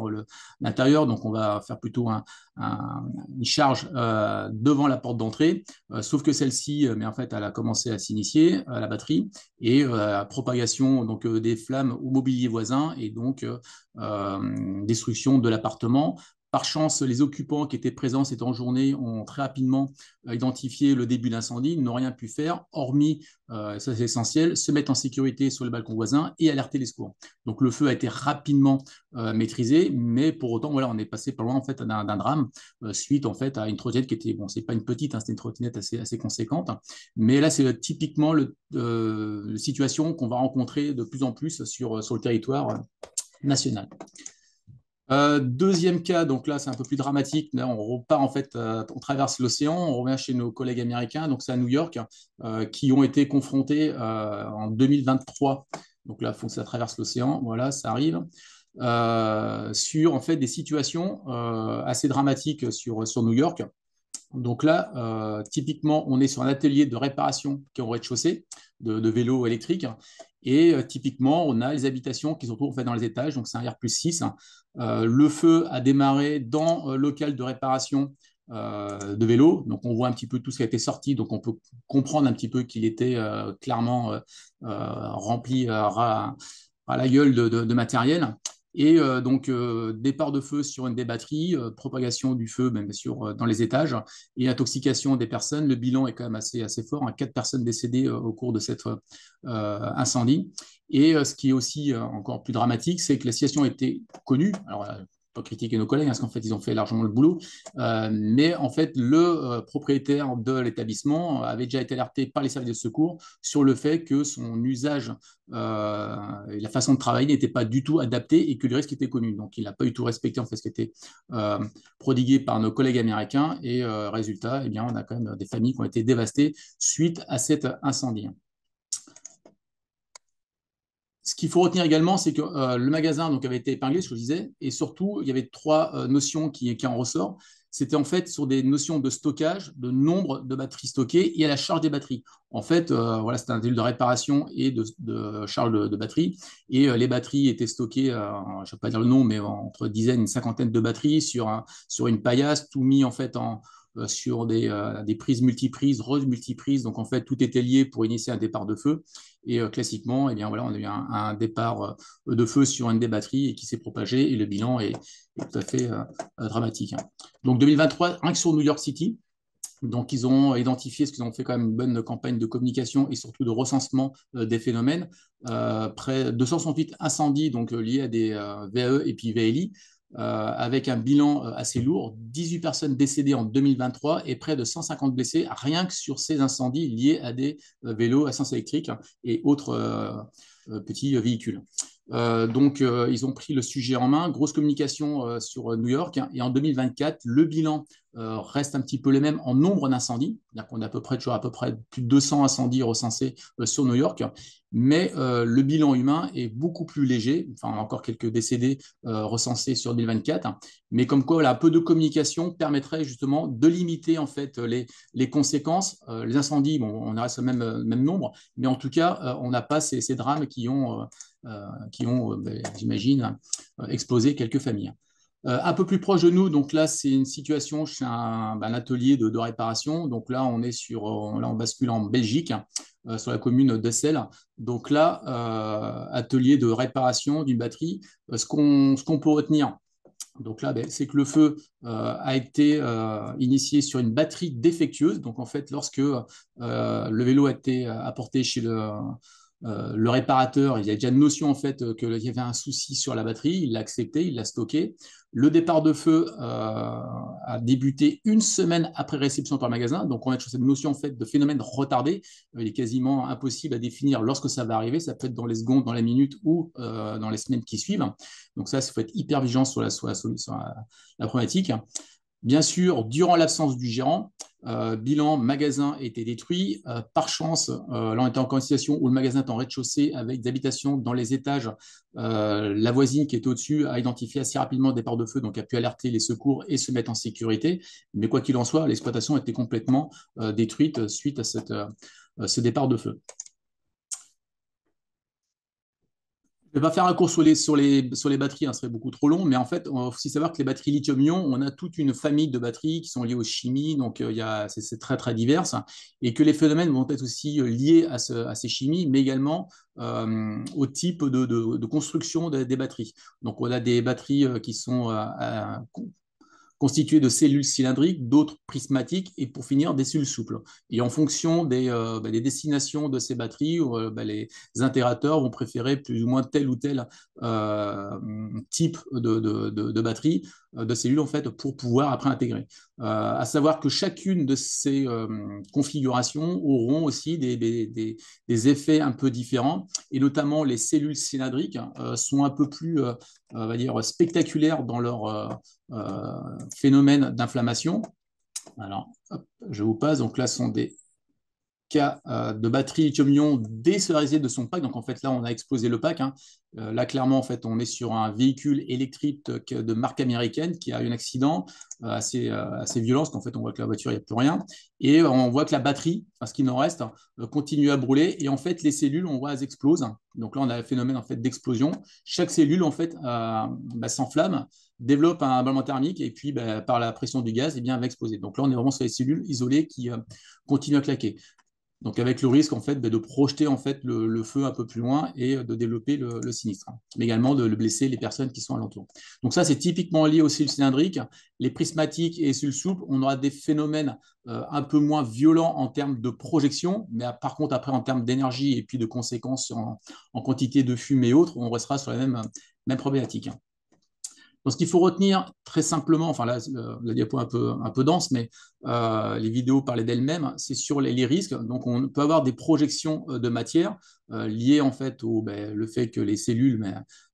l'intérieur. Donc, on va faire plutôt une charge devant la porte d'entrée, sauf que celle-ci, mais en fait, elle a commencé à s'initier, la batterie, et propagation donc, des flammes au mobilier voisin, et donc destruction de l'appartement. Par chance, les occupants qui étaient présents cette journée ont très rapidement identifié le début d'incendie, ils n'ont rien pu faire, hormis, ça c'est essentiel, se mettre en sécurité sur le balcon voisin et alerter les secours. Donc le feu a été rapidement maîtrisé, mais pour autant, voilà, on est passé pas loin en fait, d'un drame suite en fait, à une trottinette qui était, bon, c'est pas une petite, hein, c'était une trottinette assez conséquente, mais là c'est typiquement la situation qu'on va rencontrer de plus en plus sur le territoire national. Deuxième cas, donc là c'est un peu plus dramatique. Là, on repart en fait, on traverse l'océan, on revient chez nos collègues américains, donc c'est à New York, qui ont été confrontés en 2023. Donc là, ça traverse l'océan, voilà, ça arrive. Sur en fait des situations assez dramatiques sur New York. Donc là, typiquement, on est sur un atelier de réparation qui est au rez-de-chaussée de vélos électriques. Et typiquement, on a les habitations qui se retrouvent en fait, dans les étages, donc c'est un R+6. Le feu a démarré dans le local de réparation de vélos. Donc on voit un petit peu tout ce qui a été sorti, donc on peut comprendre un petit peu qu'il était clairement rempli à la gueule de matériel. Et donc, départ de feu sur une des batteries, propagation du feu, bien sûr, dans les étages, et intoxication des personnes. Le bilan est quand même assez fort, hein, 4 personnes décédées au cours de cet incendie. Et ce qui est aussi encore plus dramatique, c'est que la situation était connue. Alors, pas critiquer nos collègues, parce qu'en fait, ils ont fait largement le boulot. Mais en fait, le propriétaire de l'établissement avait déjà été alerté par les services de secours sur le fait que son usage et la façon de travailler n'était pas du tout adaptée et que le risque était connu. Donc, il n'a pas du tout respecté en fait, ce qui était prodigué par nos collègues américains. Et résultat, eh bien, on a quand même des familles qui ont été dévastées suite à cet incendie. Ce qu'il faut retenir également, c'est que le magasin donc, avait été épinglé, ce que je disais, et surtout, il y avait 3 notions qui en ressortent. C'était en fait sur des notions de stockage, de nombre de batteries stockées et à la charge des batteries. En fait, voilà, c'était un deal de réparation et de charge de batteries. Et les batteries étaient stockées, je ne vais pas dire le nom, mais entre dizaines et une cinquantaine de batteries sur une paillasse, tout mis en fait sur des prises multiprises, multiprises. Donc, en fait, tout était lié pour initier un départ de feu. Et classiquement, eh bien, voilà, on a eu un départ de feu sur une des batteries et qui s'est propagé. Et le bilan est tout à fait dramatique. Donc, 2023, rien que sur New York City. Donc, ils ont identifié, parce qu'ils ont fait quand même une bonne campagne de communication et surtout de recensement des phénomènes. Près de 268 incendies donc, liés à des VAE et puis VLI. Avec un bilan assez lourd, 18 personnes décédées en 2023 et près de 150 blessés, rien que sur ces incendies liés à des vélos à essence électrique et autres petits véhicules. Donc, ils ont pris le sujet en main, grosse communication sur New York, et en 2024, le bilan reste un petit peu le même en nombre d'incendies. On a toujours à peu près plus de 200 incendies recensés sur New York, mais le bilan humain est beaucoup plus léger, enfin encore quelques décédés recensés sur 2024, mais comme quoi un peu de communication permettrait justement de limiter en fait les conséquences. Les incendies, bon, on reste au même nombre, mais en tout cas, on n'a pas ces drames qui ont j'imagine, explosé quelques familles. Un peu plus proche de nous, donc là, c'est une situation chez un atelier de réparation. Donc là, on bascule en Belgique, sur la commune d'Essel. Donc là, atelier de réparation d'une batterie. Ce qu'on peut retenir, donc là, c'est que le feu a été initié sur une batterie défectueuse. Donc en fait, lorsque le vélo a été apporté chez le réparateur, il y a déjà une notion en fait qu'il y avait un souci sur la batterie, il l'a accepté, il l'a stocké. Le départ de feu a débuté une semaine après réception par le magasin. Donc on est sur cette notion en fait de phénomène retardé. Il est quasiment impossible à définir lorsque ça va arriver. Ça peut être dans les secondes, dans les minutes ou dans les semaines qui suivent. Donc ça, il faut être hyper vigilant sur la problématique. Bien sûr, durant l'absence du gérant, bilan, magasin était détruit. Par chance, là, on était encore en situation où le magasin est en rez-de-chaussée avec des habitations dans les étages. La voisine qui était au-dessus a identifié assez rapidement le départ de feu, donc a pu alerter les secours et se mettre en sécurité. Mais quoi qu'il en soit, l'exploitation était complètement détruite suite à ce départ de feu. Je ne vais pas faire un cours sur les batteries, ce serait beaucoup trop long, mais en fait, il faut aussi savoir que les batteries lithium-ion, on a toute une famille de batteries qui sont liées aux chimies, donc c'est très très divers, et que les phénomènes vont être aussi liés à ces chimies, mais également au type de construction des batteries. Donc on a des batteries qui sont constituées de cellules cylindriques, d'autres prismatiques, et pour finir, des cellules souples. Et en fonction des destinations de ces batteries, les intégrateurs vont préférer plus ou moins tel ou tel type de batterie, de cellules, en fait, pour pouvoir après intégrer. À savoir que chacune de ces configurations auront aussi des effets un peu différents, et notamment les cellules cylindriques sont un peu plus, on va dire, spectaculaires dans leur phénomène d'inflammation. Alors, hop, je vous passe. Donc là, ce sont des cas de batterie lithium-ion désolarisée de son pack. Donc en fait, là, on a explosé le pack. Là, clairement, en fait, on est sur un véhicule électrique de marque américaine qui a eu un accident assez violent. Parce qu'en fait, on voit que la voiture, il n'y a plus rien. Et on voit que la batterie, enfin, ce qui en reste, continue à brûler. Et en fait, les cellules, on voit, elles explosent. Donc là, on a le phénomène en fait, d'explosion. Chaque cellule, en fait, s'enflamme, développe un emballement thermique et puis, par la pression du gaz, va exploser. Donc là, on est vraiment sur les cellules isolées qui continuent à claquer. Donc avec le risque en fait de projeter en fait le feu un peu plus loin et de développer le sinistre, mais également de blesser les personnes qui sont alentour. Donc ça c'est typiquement lié aux cellules cylindriques. Les prismatiques et les cellules souples, on aura des phénomènes un peu moins violents en termes de projection, mais par contre après en termes d'énergie et puis de conséquences en quantité de fumée et autres, on restera sur la même problématique. Donc, ce qu'il faut retenir très simplement, enfin là, la diapo est un peu dense, mais les vidéos parlaient d'elles-mêmes, c'est sur les risques. Donc, on peut avoir des projections de matière liées en fait au le fait que les cellules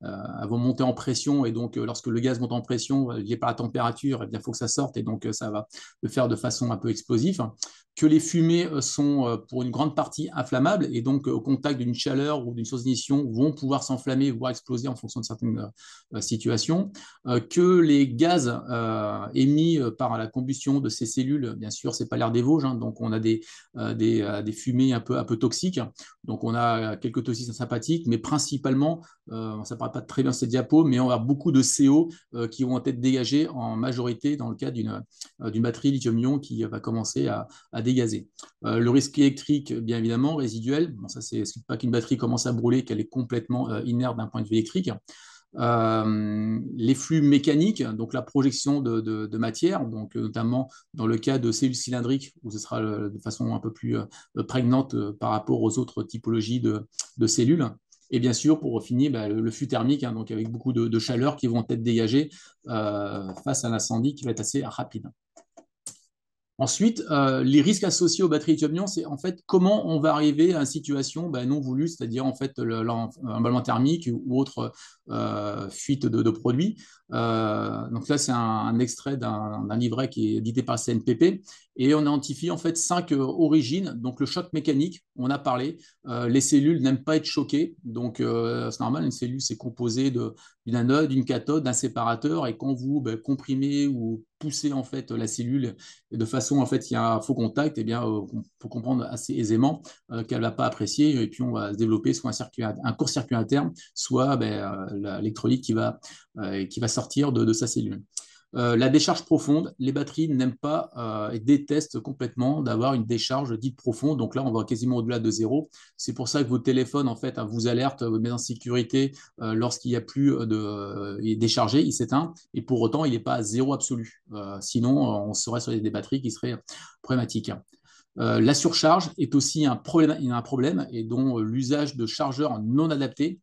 elles vont monter en pression et donc lorsque le gaz monte en pression lié par la température, il faut que ça sorte et donc ça va le faire de façon un peu explosive. Que les fumées sont pour une grande partie inflammables et donc au contact d'une chaleur ou d'une source d'ignition vont pouvoir s'enflammer, voire exploser en fonction de certaines situations. Que les gaz émis par la combustion de ces cellules, bien sûr, c'est pas l'air des Vosges, donc on a des fumées un peu toxiques. Donc on a quelques toxines sympathiques, mais principalement, ça ne paraît pas très bien cette diapo, mais on a beaucoup de CO qui vont être dégagés en majorité dans le cas d'une batterie lithium-ion qui va commencer à dégazer. Le risque électrique, bien évidemment, résiduel. Bon, ça, c'est pas qu'une batterie commence à brûler, qu'elle est complètement inerte d'un point de vue électrique. Les flux mécaniques, donc la projection de matière, donc notamment dans le cas de cellules cylindriques, où ce sera de façon un peu plus prégnante par rapport aux autres typologies de cellules. Et bien sûr, pour finir, le flux thermique, donc avec beaucoup de chaleur qui vont être dégagées face à l'incendie qui va être assez rapide. Ensuite, les risques associés aux batteries lithium-ion, c'est en fait comment on va arriver à une situation non voulue, c'est-à-dire en fait l'emballement thermique ou autre fuite de produits. Donc là, c'est un extrait d'un livret qui est édité par le CNPP et on identifie en fait 5 origines. Donc le choc mécanique, on a parlé. Les cellules n'aiment pas être choquées, donc c'est normal. Une cellule, c'est composé d'une anode, d'une cathode, d'un séparateur, et quand vous comprimez ou pousser en fait la cellule de façon, en fait, il y a un faux contact, eh bien, on peut comprendre assez aisément qu'elle ne va pas apprécier, et puis on va se développer soit un court-circuit interne, soit l'électrolyte qui va sortir de sa cellule. La décharge profonde, les batteries n'aiment pas et détestent complètement d'avoir une décharge dite profonde. Donc là, on va quasiment au-delà de zéro. C'est pour ça que votre téléphone, en fait, vous alerte, vous met en sécurité lorsqu'il n'y a plus il est déchargé, il s'éteint. Et pour autant, il n'est pas à zéro absolu. Sinon, on serait sur des batteries qui seraient problématiques. La surcharge est aussi un problème et dont l'usage de chargeurs non adaptés,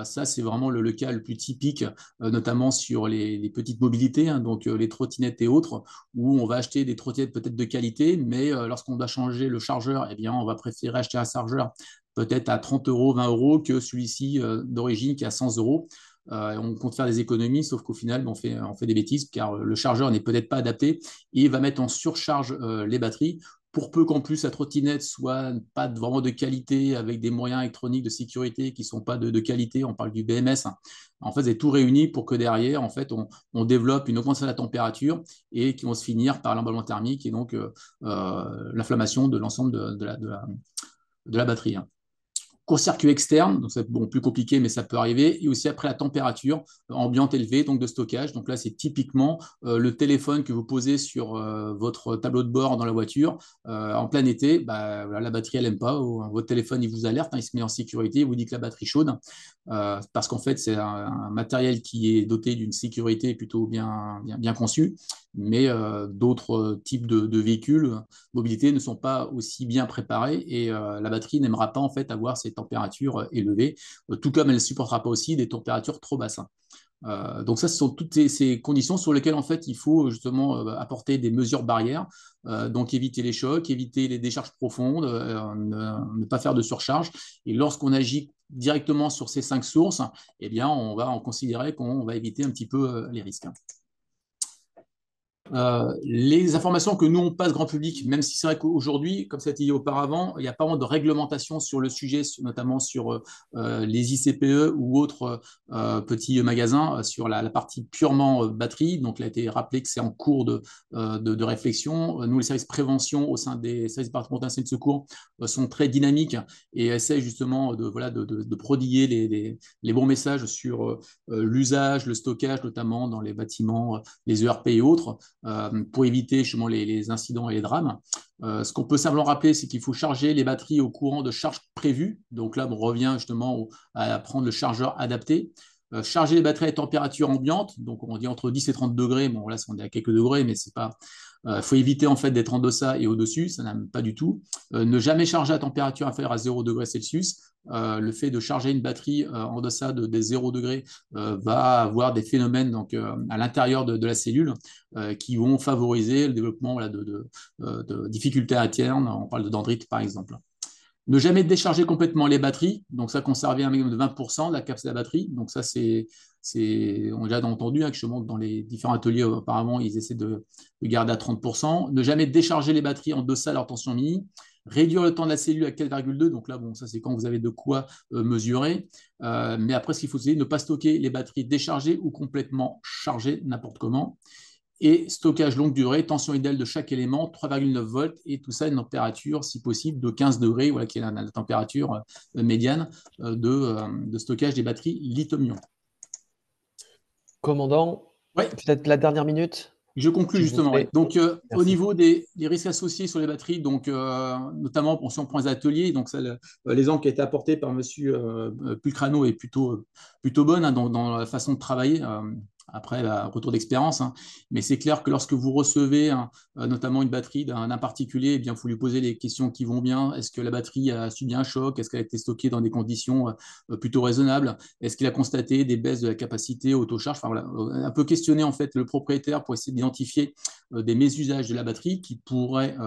ça c'est vraiment le cas le plus typique, notamment sur les petites mobilités, hein, donc les trottinettes et autres, où on va acheter des trottinettes peut-être de qualité, mais lorsqu'on doit changer le chargeur, eh bien, on va préférer acheter un chargeur peut-être à 30 euros, 20 euros que celui-ci d'origine qui est à 100 euros. On compte faire des économies, sauf qu'au final, on fait des bêtises car le chargeur n'est peut-être pas adapté et va mettre en surcharge les batteries. Pour peu qu'en plus la trottinette soit pas vraiment de qualité, avec des moyens électroniques de sécurité qui ne sont pas de qualité, on parle du BMS, hein. En fait, c'est tout réuni pour que derrière, en fait, on développe une augmentation de la température et qui vont se finir par l'emballement thermique et donc l'inflammation de l'ensemble de la batterie, hein. Court-circuit externe, donc c'est plus compliqué, mais ça peut arriver. Et aussi après la température ambiante élevée, donc de stockage. Donc là, c'est typiquement le téléphone que vous posez sur votre tableau de bord dans la voiture en plein été. Voilà, la batterie, elle n'aime pas. Votre téléphone, il vous alerte, hein, il se met en sécurité, il vous dit que la batterie est chaude. Parce qu'en fait, c'est un matériel qui est doté d'une sécurité plutôt bien conçue. Mais d'autres types de véhicules, mobilité, ne sont pas aussi bien préparés et la batterie n'aimera pas en fait avoir ces températures élevées, tout comme elle ne supportera pas aussi des températures trop basses. Donc ça, ce sont toutes ces conditions sur lesquelles en fait il faut justement apporter des mesures barrières, donc éviter les chocs, éviter les décharges profondes, ne pas faire de surcharge. Et lorsqu'on agit directement sur ces 5 sources, eh bien on va en considérer qu'on va éviter un petit peu les risques. Les informations que nous on passe grand public, même si c'est vrai qu'aujourd'hui, comme ça a été dit auparavant, il n'y a pas vraiment de réglementation sur le sujet, notamment sur les ICPE ou autres petits magasins, sur la partie purement batterie. Donc, il a été rappelé que c'est en cours de réflexion. Nous, les services prévention au sein des services départementaux d'incendie de secours sont très dynamiques et essaient justement de prodiguer les bons messages sur l'usage, le stockage, notamment dans les bâtiments, les ERP et autres. Pour éviter justement les incidents et les drames. Ce qu'on peut simplement rappeler, c'est qu'il faut charger les batteries au courant de charge prévu. Donc là, on revient justement à prendre le chargeur adapté. Charger les batteries à température ambiante, donc on dit entre 10 et 30 degrés. Bon, là, on est à quelques degrés, mais c'est pas. Faut éviter en fait d'être en deçà et au-dessus, ça n'aime pas du tout. Ne jamais charger à température inférieure à 0 degré Celsius. Le fait de charger une batterie en deçà des 0 degrés va avoir des phénomènes donc, à l'intérieur de la cellule qui vont favoriser le développement de difficultés internes. On parle de dendrite par exemple. Ne jamais décharger complètement les batteries, donc ça conserver un minimum de 20% de la capacité de la batterie. Donc ça, on a déjà entendu, hein, que je montre dans les différents ateliers auparavant, ils essaient de garder à 30%. Ne jamais décharger les batteries en deçà de leur tension mini. Réduire le temps de la cellule à 4,2. Donc là, bon, ça c'est quand vous avez de quoi mesurer. Mais après, ce qu'il faut, c'est ne pas stocker les batteries déchargées ou complètement chargées, n'importe comment. Et stockage longue durée, tension idéale de chaque élément, 3,9 volts, et tout ça à une température, si possible, de 15 degrés, voilà, qui est la température médiane de stockage des batteries lithium-ion. Commandant, ouais. Peut-être la dernière minute. Je conclus justement. Ouais. Donc, au niveau des risques associés sur les batteries, donc, notamment si on prend les ateliers, donc l'exemple qui a été apporté par M. Pulcrano est plutôt bonne, hein, dans la façon de travailler. Après retour d'expérience, hein. Mais c'est clair que lorsque vous recevez notamment une batterie d'un particulier, eh bien, il faut lui poser les questions qui vont bien. Est-ce que la batterie a subi un choc? Est-ce qu'elle a été stockée dans des conditions plutôt raisonnables? Est-ce qu'il a constaté des baisses de la capacité autocharge? Enfin, voilà, un peu questionner en fait le propriétaire pour essayer d'identifier des mésusages de la batterie qui pourraient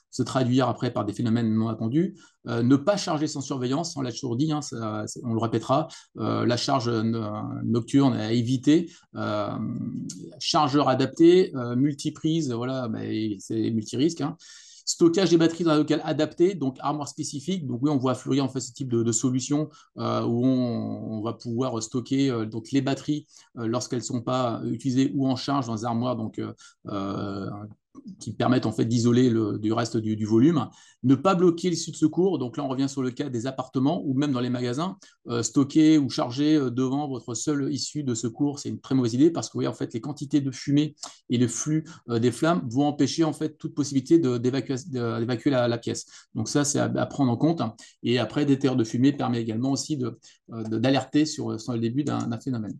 se traduire après par des phénomènes non attendus. Ne pas charger sans surveillance, on l'a toujours dit, hein, on le répétera, la charge nocturne à éviter, chargeur adapté, multiprise, voilà, c'est multirisque, hein. Stockage des batteries dans un local adapté, donc armoire spécifique. Donc oui, on voit fleurir en fait ce type de solution où on va pouvoir stocker donc les batteries lorsqu'elles ne sont pas utilisées ou en charge dans des armoires qui permettent en fait d'isoler du reste du volume. Ne pas bloquer l'issue de secours. Donc là, on revient sur le cas des appartements ou même dans les magasins. Stocker ou charger devant votre seule issue de secours, c'est une très mauvaise idée parce que oui, en fait, les quantités de fumée et le flux des flammes vont empêcher en fait toute possibilité d'évacuer la pièce. Donc ça, c'est à prendre en compte. Et après, détecteur de fumée permet également aussi d'alerter sur le début d'un phénomène.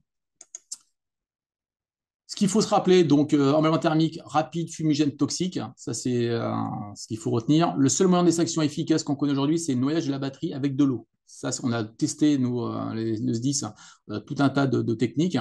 Ce qu'il faut se rappeler, donc emballement thermique rapide, fumigène, toxique, ça c'est ce qu'il faut retenir. Le seul moyen d'extraction efficace qu'on connaît aujourd'hui, c'est le noyage de la batterie avec de l'eau. Ça, on a testé, nous, les SDIS, tout un tas de techniques,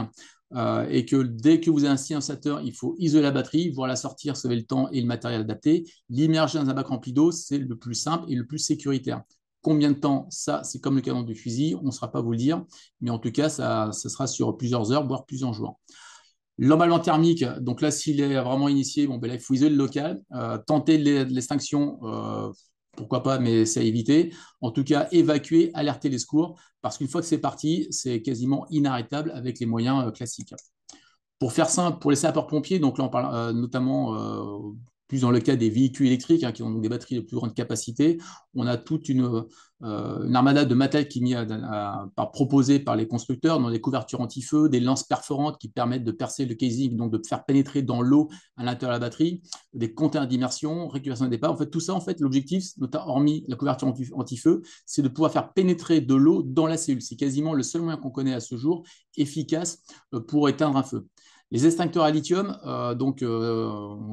et que dès que vous avez un silencer, il faut isoler la batterie, voir la sortir, sauver le temps et le matériel adapté. L'immerger dans un bac rempli d'eau, c'est le plus simple et le plus sécuritaire. Combien de temps? Ça, c'est comme le canon du fusil, on ne saura pas vous le dire, mais en tout cas, ça sera sur plusieurs heures, voire plusieurs jours. L'emballement thermique, donc là, s'il est vraiment initié, bon, ben là, il faut isoler le local, tenter l'extinction, pourquoi pas, mais c'est à éviter. En tout cas, évacuer, alerter les secours, parce qu'une fois que c'est parti, c'est quasiment inarrêtable avec les moyens classiques. Pour faire simple, pour les sapeurs-pompiers, donc là, on parle notamment plus dans le cas des véhicules électriques qui ont des batteries de plus grande capacité. On a toute une armada de matériel qui est proposé par les constructeurs, dans des couvertures anti-feu, des lances perforantes qui permettent de percer le casing, donc de faire pénétrer dans l'eau à l'intérieur de la batterie, des containers d'immersion, récupération des départs. En fait, tout ça, en fait, l'objectif, hormis la couverture anti-feu, c'est de pouvoir faire pénétrer de l'eau dans la cellule. C'est quasiment le seul moyen qu'on connaît à ce jour efficace pour éteindre un feu. Les extincteurs à lithium,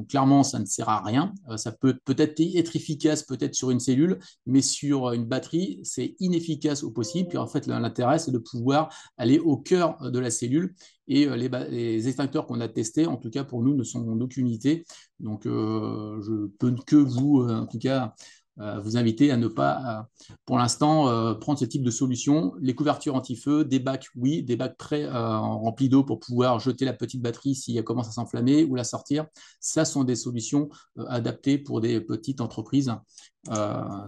clairement, ça ne sert à rien. Ça peut peut-être être efficace peut-être sur une cellule, mais sur une batterie, c'est inefficace au possible. Puis en fait, l'intérêt, c'est de pouvoir aller au cœur de la cellule. Et les extincteurs qu'on a testés, en tout cas pour nous, ne sont d'aucune utilité. Donc, je peux que vous, en tout cas, vous inviter à ne pas, pour l'instant, prendre ce type de solution. Les couvertures anti-feu, des bacs, oui, des bacs prêts remplis d'eau pour pouvoir jeter la petite batterie si elle commence à s'enflammer ou la sortir. Ça sont des solutions adaptées pour des petites entreprises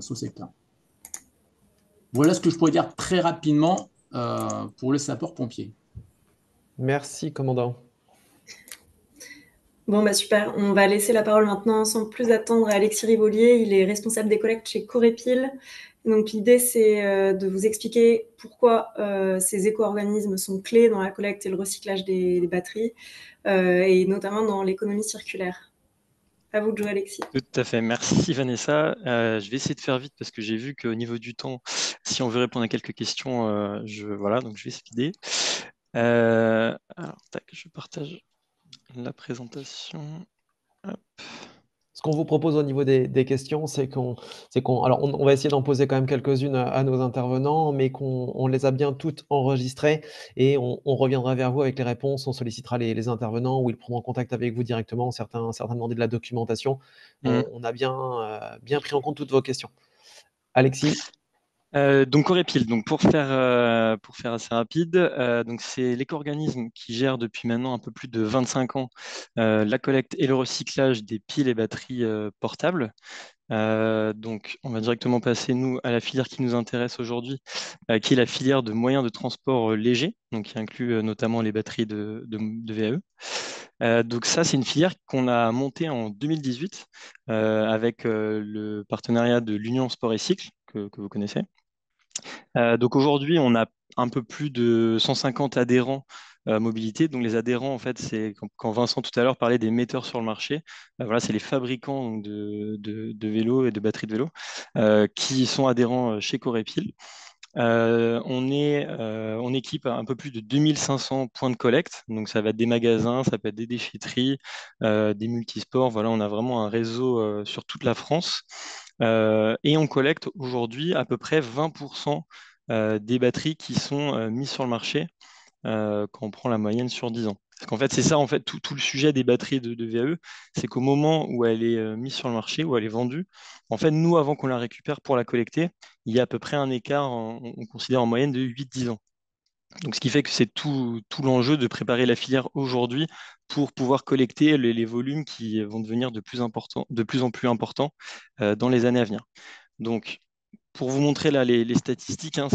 sous secteur. Voilà ce que je pourrais dire très rapidement pour le sapeur-pompier. Merci, commandant. Bon, bah super. On va laisser la parole maintenant sans plus attendre à Alexis Rivolier. Il est responsable des collectes chez Corépil. Donc, l'idée, c'est de vous expliquer pourquoi ces éco-organismes sont clés dans la collecte et le recyclage des batteries, et notamment dans l'économie circulaire. À vous de jouer, Alexis. Tout à fait. Merci, Vanessa. Je vais essayer de faire vite parce que j'ai vu qu'au niveau du temps, si on veut répondre à quelques questions, voilà, donc je vais speeder. Alors, tac, je partage la présentation. Hop. Ce qu'on vous propose au niveau des questions, c'est qu'on va essayer d'en poser quand même quelques-unes à nos intervenants, mais qu'on les a bien toutes enregistrées et on reviendra vers vous avec les réponses. On sollicitera les intervenants ou ils prendront contact avec vous directement. Certains demandé de la documentation. On a bien pris en compte toutes vos questions. Alexis? Donc Corépil, donc pour faire assez rapide, donc c'est l'éco-organisme qui gère depuis maintenant un peu plus de 25 ans la collecte et le recyclage des piles et batteries portables. Donc on va directement passer nous à la filière qui nous intéresse aujourd'hui, qui est la filière de moyens de transport légers, donc qui inclut notamment les batteries de VAE. Donc ça, c'est une filière qu'on a montée en 2018 avec le partenariat de l'Union Sport et Cycle que vous connaissez. Donc aujourd'hui, on a un peu plus de 150 adhérents mobilité. Donc les adhérents, en fait, c'est quand Vincent tout à l'heure parlait des metteurs sur le marché, voilà, c'est les fabricants donc, de vélos et de batteries de vélos qui sont adhérents chez Corépil. On équipe un peu plus de 2500 points de collecte, donc ça va être des magasins, ça peut être des déchetteries, des multisports. Voilà, on a vraiment un réseau sur toute la France. Et on collecte aujourd'hui à peu près 20% des batteries qui sont mises sur le marché quand on prend la moyenne sur 10 ans. Parce qu'en fait, c'est ça, en fait, tout le sujet des batteries de VAE, c'est qu'au moment où elle est mise sur le marché, où elle est vendue, en fait, nous, avant qu'on la récupère pour la collecter, il y a à peu près un écart, on considère en moyenne de 8-10 ans. Donc, ce qui fait que c'est tout l'enjeu de préparer la filière aujourd'hui pour pouvoir collecter les volumes qui vont devenir de plus en plus importants dans les années à venir. Donc, pour vous montrer là les statistiques, hein,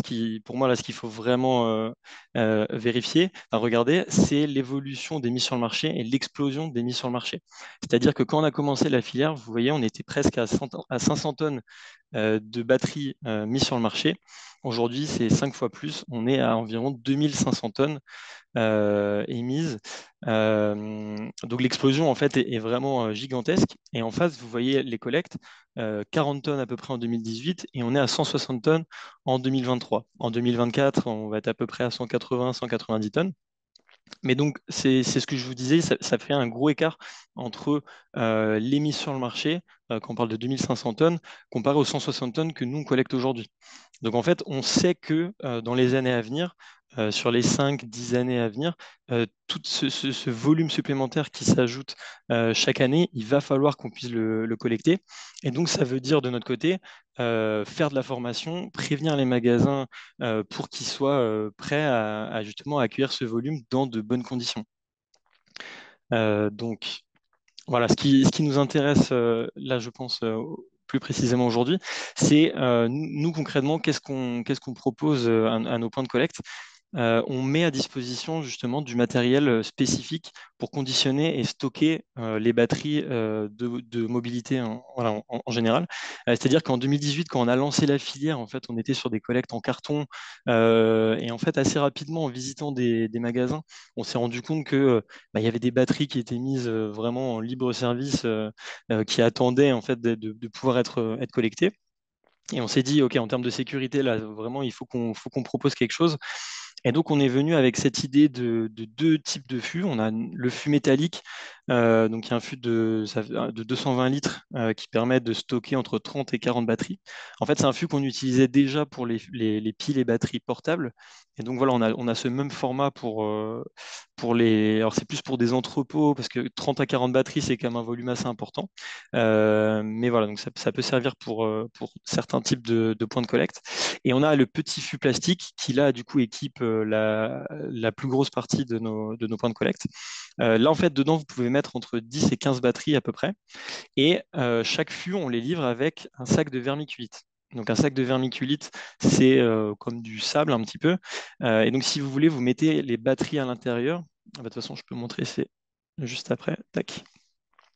pour moi, là, ce qu'il faut vraiment vérifier, regarder, c'est l'évolution des mises sur le marché et l'explosion des mises sur le marché. C'est-à-dire que quand on a commencé la filière, vous voyez, on était presque à 500 tonnes de batteries mises sur le marché. Aujourd'hui, c'est 5 fois plus. On est à environ 2500 tonnes émises. Donc l'explosion en fait est vraiment gigantesque. Et en face, vous voyez les collectes, 40 tonnes à peu près en 2018 et on est à 160 tonnes en 2023. En 2024, on va être à peu près à 180-190 tonnes. Mais donc, c'est ce que je vous disais, ça fait un gros écart entre les mises sur le marché, quand on parle de 2500 tonnes, comparé aux 160 tonnes que nous, on collecte aujourd'hui. Donc, en fait, on sait que dans les années à venir, sur les 5-10 années à venir, tout ce volume supplémentaire qui s'ajoute chaque année, il va falloir qu'on puisse le collecter. Et donc, ça veut dire de notre côté, faire de la formation, prévenir les magasins pour qu'ils soient prêts à justement accueillir ce volume dans de bonnes conditions. Donc, voilà, ce qui nous intéresse là, je pense, plus précisément aujourd'hui, c'est nous concrètement, qu'est-ce qu'on propose à nos points de collecte. On met à disposition justement du matériel spécifique pour conditionner et stocker les batteries de mobilité voilà, en général. C'est-à-dire qu'en 2018, quand on a lancé la filière, en fait, on était sur des collectes en carton et en fait, assez rapidement, en visitant des magasins, on s'est rendu compte que il y avait des batteries qui étaient mises vraiment en libre service, qui attendaient en fait de pouvoir être collectées. Et on s'est dit, OK, en termes de sécurité, là, vraiment, il faut qu'on propose quelque chose. Et donc, on est venu avec cette idée de deux types de fûts. On a le fût métallique, donc il y a un fût de 220 litres qui permet de stocker entre 30 et 40 batteries. En fait, c'est un fût qu'on utilisait déjà pour les piles et batteries portables. Et donc, voilà, on a ce même format pour les. Alors, c'est plus pour des entrepôts, parce que 30 à 40 batteries, c'est quand même un volume assez important. Mais voilà, donc ça peut servir pour certains types de points de collecte. Et on a le petit fût plastique qui, là, du coup, équipe la plus grosse partie de nos points de collecte. Là, en fait, dedans, vous pouvez mettre entre 10 et 15 batteries à peu près. Et chaque fût, on les livre avec un sac de vermiculite. Donc, un sac de vermiculite, c'est comme du sable un petit peu. Et donc, si vous voulez, vous mettez les batteries à l'intérieur. De toute façon, je peux montrer, c'est juste après. Tac.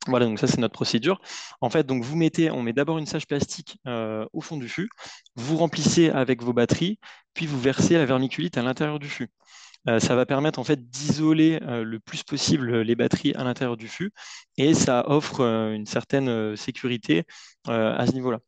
Voilà, donc ça c'est notre procédure. En fait, donc on met d'abord une sage plastique au fond du fût, vous remplissez avec vos batteries, puis vous versez la vermiculite à l'intérieur du fût. Ça va permettre en fait d'isoler le plus possible les batteries à l'intérieur du fût et ça offre une certaine sécurité à ce niveau-là.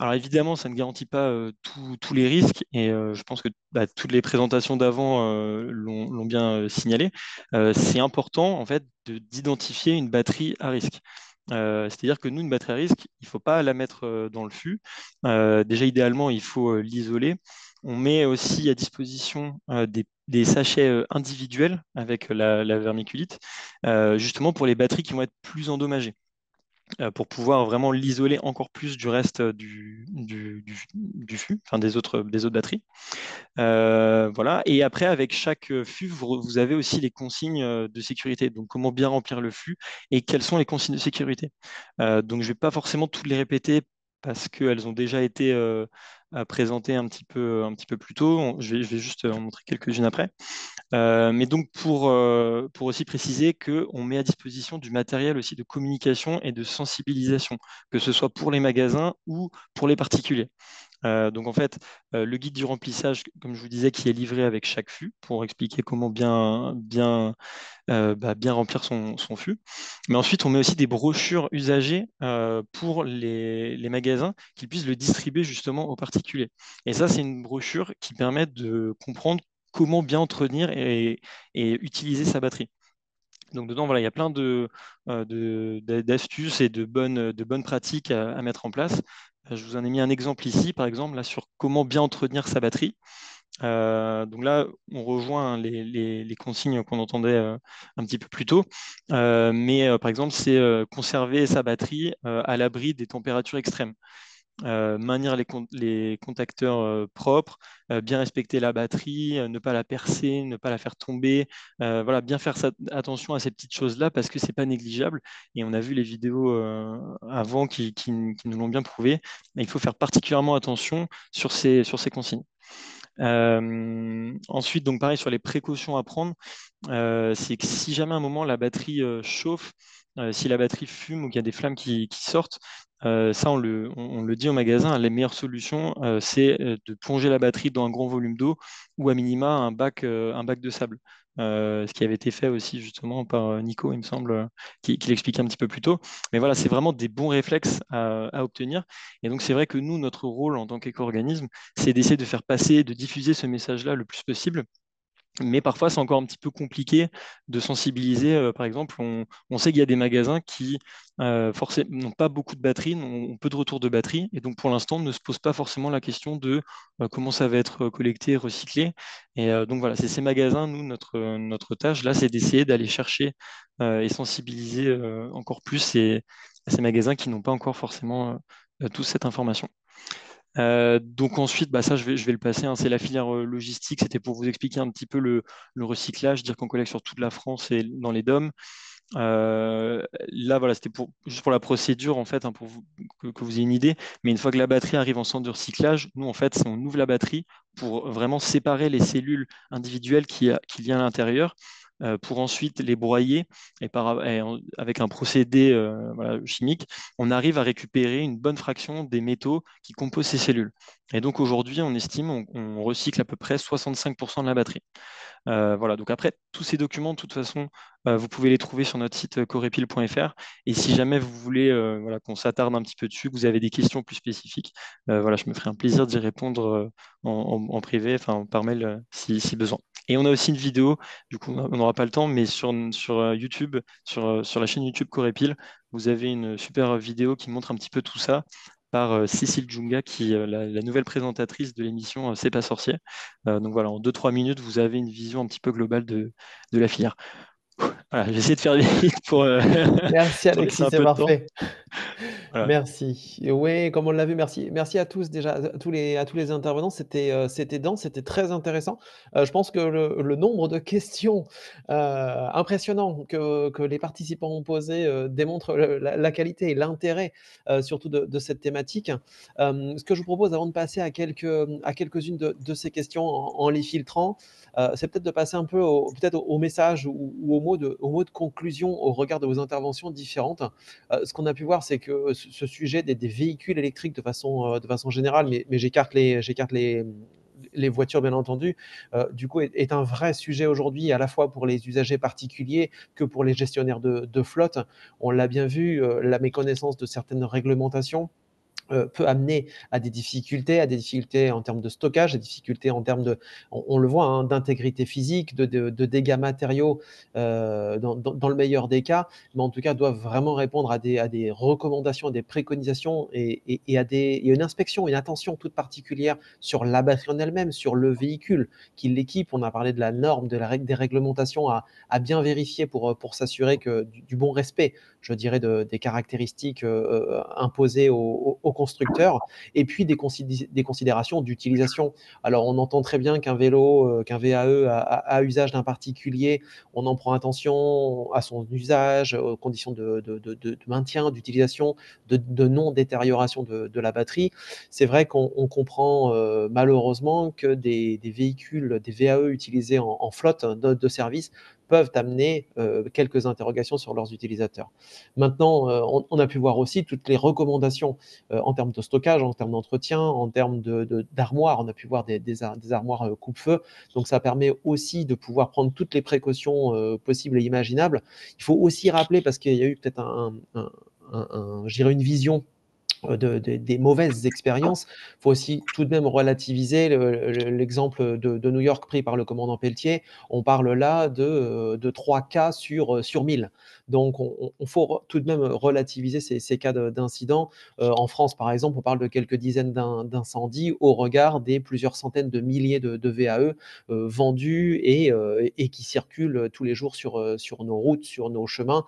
Alors évidemment, ça ne garantit pas tous les risques et je pense que toutes les présentations d'avant l'ont bien signalé. C'est important en fait d'identifier une batterie à risque. C'est-à-dire que nous, une batterie à risque, il ne faut pas la mettre dans le fût. Déjà, idéalement, il faut l'isoler. On met aussi à disposition des sachets individuels avec la vermiculite, justement pour les batteries qui vont être plus endommagées pour pouvoir vraiment l'isoler encore plus du reste du fût, enfin des autres batteries. Voilà. Et après, avec chaque fût, vous avez aussi les consignes de sécurité. Donc, comment bien remplir le fût et quelles sont les consignes de sécurité. Donc, je ne vais pas forcément toutes les répéter parce qu'elles ont déjà été présentées un petit peu plus tôt. Je vais juste en montrer quelques-unes après. Mais donc, pour aussi préciser qu'on met à disposition du matériel aussi de communication et de sensibilisation, que ce soit pour les magasins ou pour les particuliers. Donc, en fait, le guide du remplissage, comme je vous disais, qui est livré avec chaque fût pour expliquer comment bien remplir son fût. Mais ensuite, on met aussi des brochures usagées pour les magasins qui puissent le distribuer justement aux particuliers. Et ça, c'est une brochure qui permet de comprendre comment bien entretenir et utiliser sa batterie. Donc dedans, voilà, il y a plein d'astuces et de bonnes pratiques à mettre en place. Je vous en ai mis un exemple ici, par exemple, là, sur comment bien entretenir sa batterie. Donc là, on rejoint les consignes qu'on entendait un petit peu plus tôt. Mais par exemple, c'est conserver sa batterie à l'abri des températures extrêmes. maintenir les contacteurs propres, bien respecter la batterie, ne pas la percer, ne pas la faire tomber. Voilà, bien faire attention à ces petites choses-là parce que c'est pas négligeable. Et on a vu les vidéos avant qui nous l'ont bien prouvé. Mais il faut faire particulièrement attention sur ces consignes. Ensuite, donc pareil sur les précautions à prendre, c'est que si jamais à un moment la batterie chauffe, si la batterie fume ou qu'il y a des flammes qui sortent, ça on le dit au magasin, les meilleures solutions, c'est de plonger la batterie dans un grand volume d'eau ou à minima un bac de sable. Ce qui avait été fait aussi justement par Nico, il me semble, qui l'expliquait un petit peu plus tôt. Mais voilà, c'est vraiment des bons réflexes à obtenir. Et donc c'est vrai que nous, notre rôle en tant qu'éco-organisme, c'est d'essayer de faire passer, de diffuser ce message-là le plus possible. Mais parfois, c'est encore un petit peu compliqué de sensibiliser. Par exemple, on sait qu'il y a des magasins qui forcément n'ont pas beaucoup de batteries, ont peu de retour de batterie, et donc pour l'instant ne se posent pas forcément la question de comment ça va être collecté, recyclé. Et donc voilà, c'est ces magasins, nous, notre tâche là, c'est d'essayer d'aller chercher et sensibiliser encore plus ces magasins qui n'ont pas encore forcément toute cette information. Donc ensuite, bah ça, je vais le passer, hein, c'est la filière logistique. C'était pour vous expliquer un petit peu le recyclage, dire qu'on collecte sur toute la France et dans les DOM. Là, voilà, c'était juste pour la procédure, en fait, hein, pour que vous ayez une idée. Mais une fois que la batterie arrive en centre de recyclage, nous, en fait, on ouvre la batterie pour vraiment séparer les cellules individuelles qu'il y a à l'intérieur, pour ensuite les broyer avec un procédé voilà, chimique, on arrive à récupérer une bonne fraction des métaux qui composent ces cellules. Et donc aujourd'hui, on estime, on recycle à peu près 65% de la batterie. Voilà, donc après, tous ces documents, de toute façon, vous pouvez les trouver sur notre site corepil.fr. Et si jamais vous voulez voilà, qu'on s'attarde un petit peu dessus, que vous avez des questions plus spécifiques, voilà, je me ferai un plaisir d'y répondre en privé, enfin par mail si besoin. Et on a aussi une vidéo, du coup, on n'aura pas le temps, mais sur YouTube, sur la chaîne YouTube Corepil, vous avez une super vidéo qui montre un petit peu tout ça par Cécile Djunga, qui est la nouvelle présentatrice de l'émission C'est pas sorcier. Donc voilà, en 2-3 minutes, vous avez une vision un petit peu globale de la filière. Voilà, j'essaie de faire vite pour, Merci pour laisser Alexis, un c'est peu de temps. parfait. Voilà. Merci. Et oui, comme on l'a vu, merci à tous déjà, à tous les intervenants. C'était dense, c'était très intéressant. Je pense que le nombre de questions impressionnant que les participants ont posées démontre la qualité et l'intérêt surtout de cette thématique. Ce que je vous propose avant de passer à quelques-unes de ces questions en les filtrant, c'est peut-être de passer un peu au message ou aux mots de conclusion au regard de vos interventions différentes. Ce qu'on a pu voir, c'est que ce sujet des véhicules électriques de façon générale, mais j'écarte les voitures, bien entendu, du coup, est un vrai sujet aujourd'hui, à la fois pour les usagers particuliers que pour les gestionnaires de flotte. On l'a bien vu, la méconnaissance de certaines réglementations peut amener à des difficultés en termes de stockage, des difficultés en termes on le voit, hein, d'intégrité physique, de dégâts matériaux dans le meilleur des cas, mais en tout cas doivent vraiment répondre à des recommandations, à des préconisations et à une inspection, une attention toute particulière sur la batterie en elle-même, sur le véhicule qui l'équipe. On a parlé de la norme, des réglementations à bien vérifier pour s'assurer du bon respect, je dirais, des caractéristiques imposées aux constructeurs, et puis des considérations d'utilisation. Alors, on entend très bien qu'un vélo, qu'un VAE à usage d'un particulier, on en prend attention à son usage, aux conditions de maintien, d'utilisation, de non-détérioration de la batterie. C'est vrai qu'on comprend malheureusement que des véhicules, des VAE utilisés en flotte de service peuvent amener quelques interrogations sur leurs utilisateurs. Maintenant, on a pu voir aussi toutes les recommandations en termes de stockage, en termes d'entretien, en termes d'armoires. On a pu voir des armoires coupe-feu. Donc, ça permet aussi de pouvoir prendre toutes les précautions possibles et imaginables. Il faut aussi rappeler, parce qu'il y a eu peut-être je dirais une vision des mauvaises expériences. Il faut aussi tout de même relativiser l'exemple de New York pris par le commandant Pelletier. On parle là de 3 cas sur 1000. Donc, on faut tout de même relativiser ces cas d'incidents. En France, par exemple, on parle de quelques dizaines d'incendies au regard des plusieurs centaines de milliers de VAE vendus et qui circulent tous les jours sur nos routes, sur nos chemins,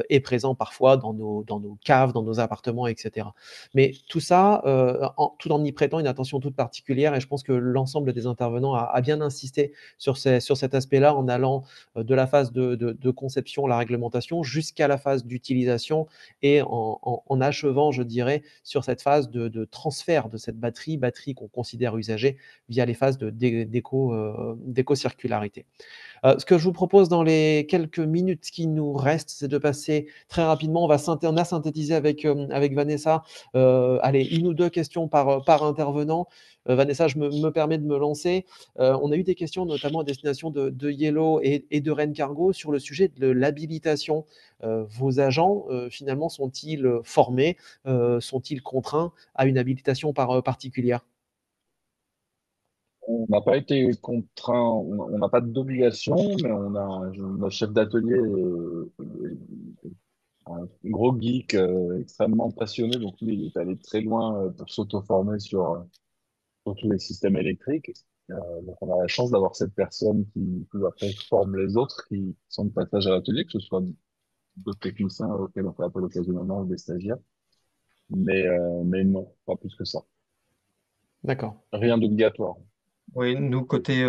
et présents parfois dans nos caves, dans nos appartements, etc. Mais tout ça, tout en y prêtant une attention toute particulière, et je pense que l'ensemble des intervenants a bien insisté sur cet aspect-là, en allant de la phase de conception, la réglementation, jusqu'à la phase d'utilisation, et en achevant, je dirais, sur cette phase de transfert de cette batterie qu'on considère usagée, via les phases d'éco-circularité. Ce que je vous propose dans les quelques minutes qui nous restent, c'est de passer très rapidement. On a synthétisé avec Vanessa, allez, une ou deux questions par intervenant. Vanessa, je me permets de me lancer. On a eu des questions notamment à destination de Yellow et de Ren Cargo sur le sujet de l'habilitation. Vos agents, finalement, sont-ils formés, sont-ils contraints à une habilitation particulière? On n'a pas été contraint, on n'a pas d'obligation, mais notre chef d'atelier un gros geek extrêmement passionné, donc lui, il est allé très loin pour s'auto-former sur tous les systèmes électriques. Donc on a la chance d'avoir cette personne qui après forme les autres qui sont de passage à l'atelier, que ce soit d'autres techniciens auxquels on fait appel occasionnellement ou des stagiaires. Mais non, pas plus que ça. D'accord. Rien d'obligatoire. Oui, nous, côté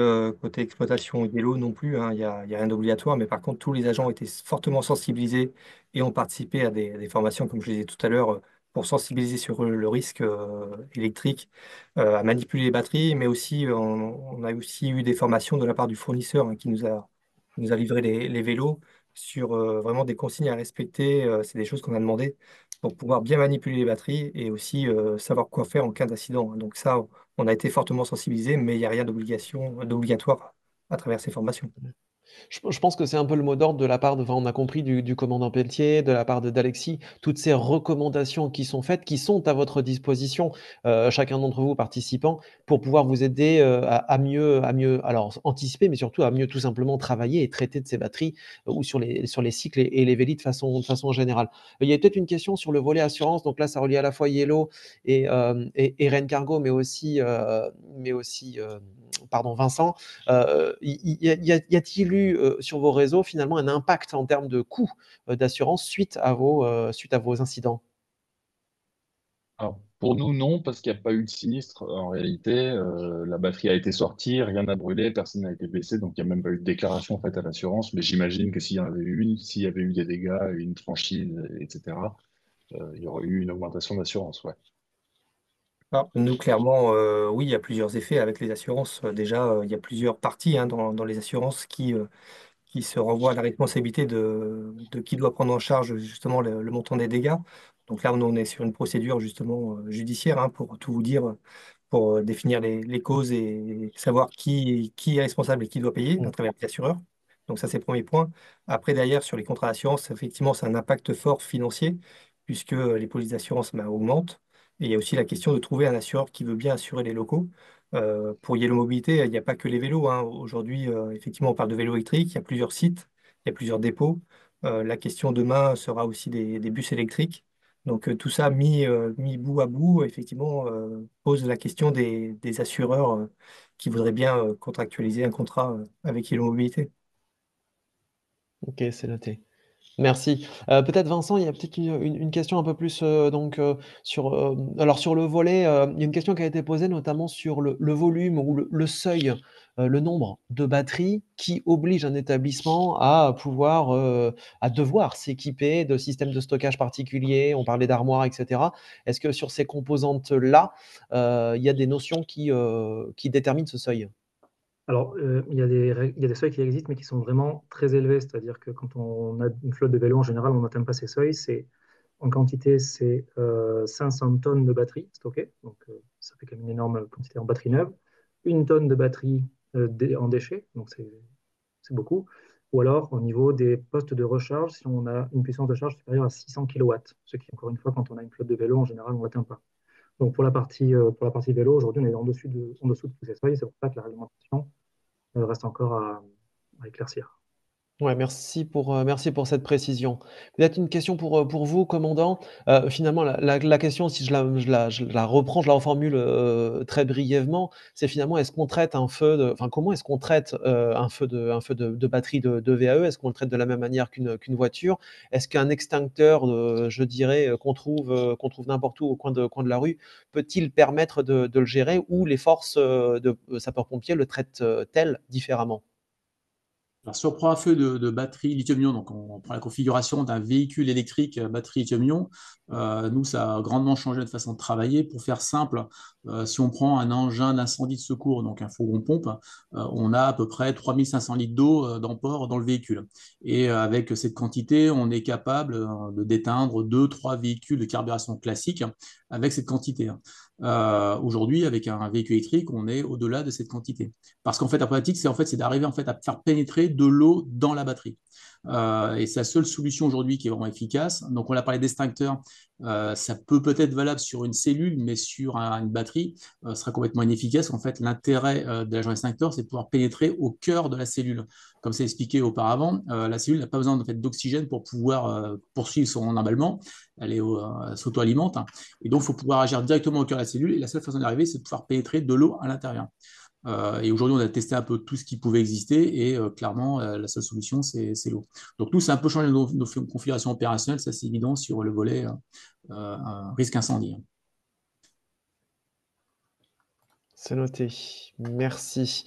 exploitation Yellow non plus, hein, il y a rien d'obligatoire, mais par contre, tous les agents ont été fortement sensibilisés et ont participé à des formations, comme je le disais tout à l'heure, pour sensibiliser sur le risque électrique, à manipuler les batteries, mais aussi, on a aussi eu des formations de la part du fournisseur, hein, qui nous a livré les vélos sur vraiment des consignes à respecter. C'est des choses qu'on a demandé pour pouvoir bien manipuler les batteries et aussi savoir quoi faire en cas d'accident, hein. Donc ça, on a été fortement sensibilisés, mais il n'y a rien d'obligatoire à travers ces formations. Je pense que c'est un peu le mot d'ordre de la part enfin, on a compris du commandant Pelletier, de la part d'Alexis, toutes ces recommandations qui sont faites, qui sont à votre disposition, chacun d'entre vous participants, pour pouvoir vous aider à mieux alors, anticiper, mais surtout à mieux tout simplement travailler et traiter de ces batteries ou sur les cycles et les vélis de façon générale. Il y a peut-être une question sur le volet assurance, donc là, ça relie à la fois Yellow et Ren Cargo, mais aussi pardon, Vincent. Y a-t-il eu sur vos réseaux finalement un impact en termes de coûts d'assurance suite à vos incidents? Alors, pour nous, non, parce qu'il n'y a pas eu de sinistre en réalité. La batterie a été sortie, rien n'a brûlé, personne n'a été blessé, donc il n'y a même pas eu de déclaration faite à l'assurance. Mais j'imagine que s'il y en avait eu une, s'il y avait eu des dégâts, une franchise, etc., il y aurait eu une augmentation d'assurance, ouais. Alors, nous, clairement, oui, il y a plusieurs effets avec les assurances. Déjà, il y a plusieurs parties, hein, dans les assurances qui se renvoient à la responsabilité de qui doit prendre en charge justement le montant des dégâts. Donc là, on est sur une procédure justement judiciaire, hein, pour tout vous dire, pour définir les causes et savoir qui est responsable et qui doit payer à travers les assureurs. Donc ça, c'est le premier point. Après, derrière, sur les contrats d'assurance, effectivement, c'est un impact fort financier, puisque les polices d'assurance augmentent. Et il y a aussi la question de trouver un assureur qui veut bien assurer les locaux. Pour Yellow Mobilité, il n'y a pas que les vélos, hein. Aujourd'hui, effectivement, on parle de vélos électriques, il y a plusieurs sites, il y a plusieurs dépôts. La question demain sera aussi des bus électriques. Donc tout ça mis bout à bout, effectivement, pose la question des assureurs qui voudraient bien contractualiser un contrat avec Yellow Mobilité. Ok, c'est noté. Merci. Peut-être Vincent, il y a peut-être une question un peu plus donc sur le volet, il y a une question qui a été posée notamment sur le volume ou le seuil, le nombre de batteries qui oblige un établissement à devoir s'équiper de systèmes de stockage particuliers. On parlait d'armoires, etc. Est-ce que sur ces composantes-là, il y a des notions qui déterminent ce seuil? Alors, il y a des seuils qui existent, mais qui sont vraiment très élevés. C'est-à-dire que quand on a une flotte de vélos, en général, on n'atteint pas ces seuils. En quantité, c'est 500 tonnes de batterie stockée. Donc, ça fait quand même une énorme quantité en batterie neuve. Une tonne de batterie en déchets. Donc, c'est beaucoup. Ou alors, au niveau des postes de recharge, si on a une puissance de charge supérieure à 600 kW. Ce qui, encore une fois, quand on a une flotte de vélos, en général, on ne l'atteint pas. Donc, pour la partie vélo, aujourd'hui, on est en dessous de tous ces seuils. C'est pour ça que la réglementation reste encore à éclaircir. Ouais, merci pour cette précision. Peut-être une question pour vous, commandant. Finalement, la question, si je la reprends, je la reformule, très brièvement, c'est finalement, est-ce qu'on traite un feu de enfin, comment est-ce qu'on traite, un feu de batterie de VAE? Est-ce qu'on le traite de la même manière qu'une voiture? Est-ce qu'un extincteur, je dirais, qu'on trouve n'importe où au coin de la rue, peut-il permettre de le gérer ou les forces, de sapeurs-pompiers le traitent, elles différemment? Alors, sur le programme à feu de batterie lithium-ion, donc on prend la configuration d'un véhicule électrique batterie lithium-ion. Nous, ça a grandement changé notre façon de travailler. Pour faire simple, si on prend un engin d'incendie de secours, donc un fourgon-pompe, on a à peu près 3500 litres d'eau d'emport dans le véhicule. Et avec cette quantité, on est capable de d'éteindre 2, 3 véhicules de carburation classique avec cette quantité. Aujourd'hui, avec un véhicule électrique, on est au-delà de cette quantité. Parce qu'en fait, la problématique, c'est d'arriver à faire pénétrer de l'eau dans la batterie. Et c'est la seule solution aujourd'hui qui est vraiment efficace. Donc, on a parlé d'extincteur. Ça peut peut-être valable sur une cellule, mais sur une batterie, sera complètement inefficace. En fait, l'intérêt de l'agent extincteur, c'est de pouvoir pénétrer au cœur de la cellule. Comme c'est expliqué auparavant, la cellule n'a pas besoin d'oxygène pour pouvoir poursuivre son emballement. Elle s'auto-alimente. Et donc, il faut pouvoir agir directement au cœur de la cellule. Et la seule façon d'arriver, c'est de pouvoir pénétrer de l'eau à l'intérieur. Et aujourd'hui, on a testé un peu tout ce qui pouvait exister et clairement, la seule solution, c'est l'eau. Donc nous, c'est un peu changé nos configurations opérationnelles, ça c'est évident sur le volet risque incendie. C'est noté, merci.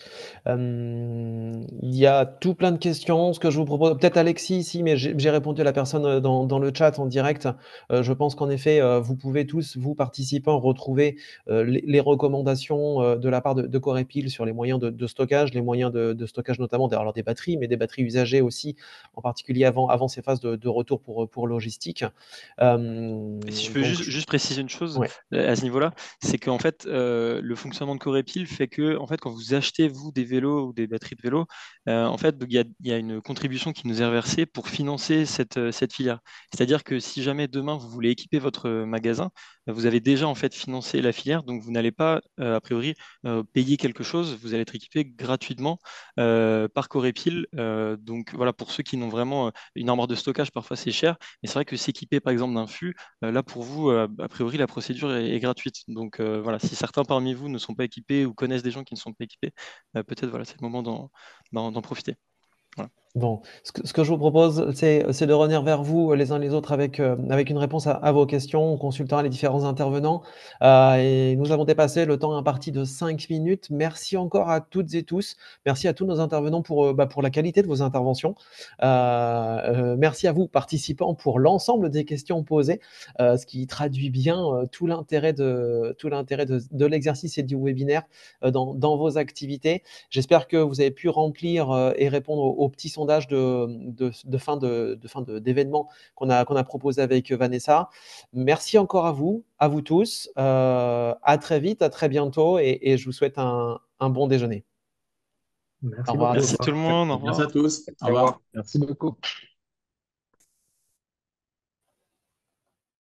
Il y a tout plein de questions. Ce que je vous propose peut-être Alexis ici, mais j'ai répondu à la personne, dans le chat en direct. Je pense qu'en effet, vous pouvez tous, vous participants, retrouver, les recommandations, de la part de Corepil sur les moyens de stockage, les moyens de stockage notamment alors des batteries, mais des batteries usagées aussi, en particulier avant ces phases de retour pour logistique. Et si je peux Donc juste préciser une chose ouais. à ce niveau-là, c'est qu'en fait, le fonctionnement de Corepil fait que, en fait, quand vous achetez, vous, des vélos ou des batteries de vélos, en fait, il y a une contribution qui nous est reversée pour financer cette filière. C'est-à-dire que si jamais demain, vous voulez équiper votre magasin, vous avez déjà, en fait, financé la filière, donc vous n'allez pas, a priori, payer quelque chose, vous allez être équipé gratuitement par Corepil. Donc voilà, pour ceux qui n'ont vraiment une armoire de stockage, parfois c'est cher, mais c'est vrai que s'équiper, par exemple, d'un fût, là, pour vous, a priori, la procédure est gratuite. Donc voilà, si certains parmi vous ne sont pas équipés ou connaissent des gens qui ne sont pas équipés, peut-être voilà, c'est le moment d'en profiter. Voilà. Bon, ce que je vous propose, c'est de revenir vers vous, les uns les autres avec une réponse à vos questions. On consultera les différents intervenants, et nous avons dépassé le temps imparti de 5 minutes. Merci encore à toutes et tous. Merci à tous nos intervenants pour la qualité de vos interventions. Merci à vous, participants, pour l'ensemble des questions posées, ce qui traduit bien, tout l'intérêt de l'exercice et du webinaire, dans vos activités. J'espère que vous avez pu remplir, et répondre aux petits sondages d'événements qu'on a proposé avec Vanessa. Merci encore à vous tous. À très vite, à très bientôt et je vous souhaite un bon déjeuner. Au Merci revoir à beaucoup. Au Merci tous. tout le revoir. monde, au Merci à revoir. tous. Au Au revoir. revoir. Merci beaucoup.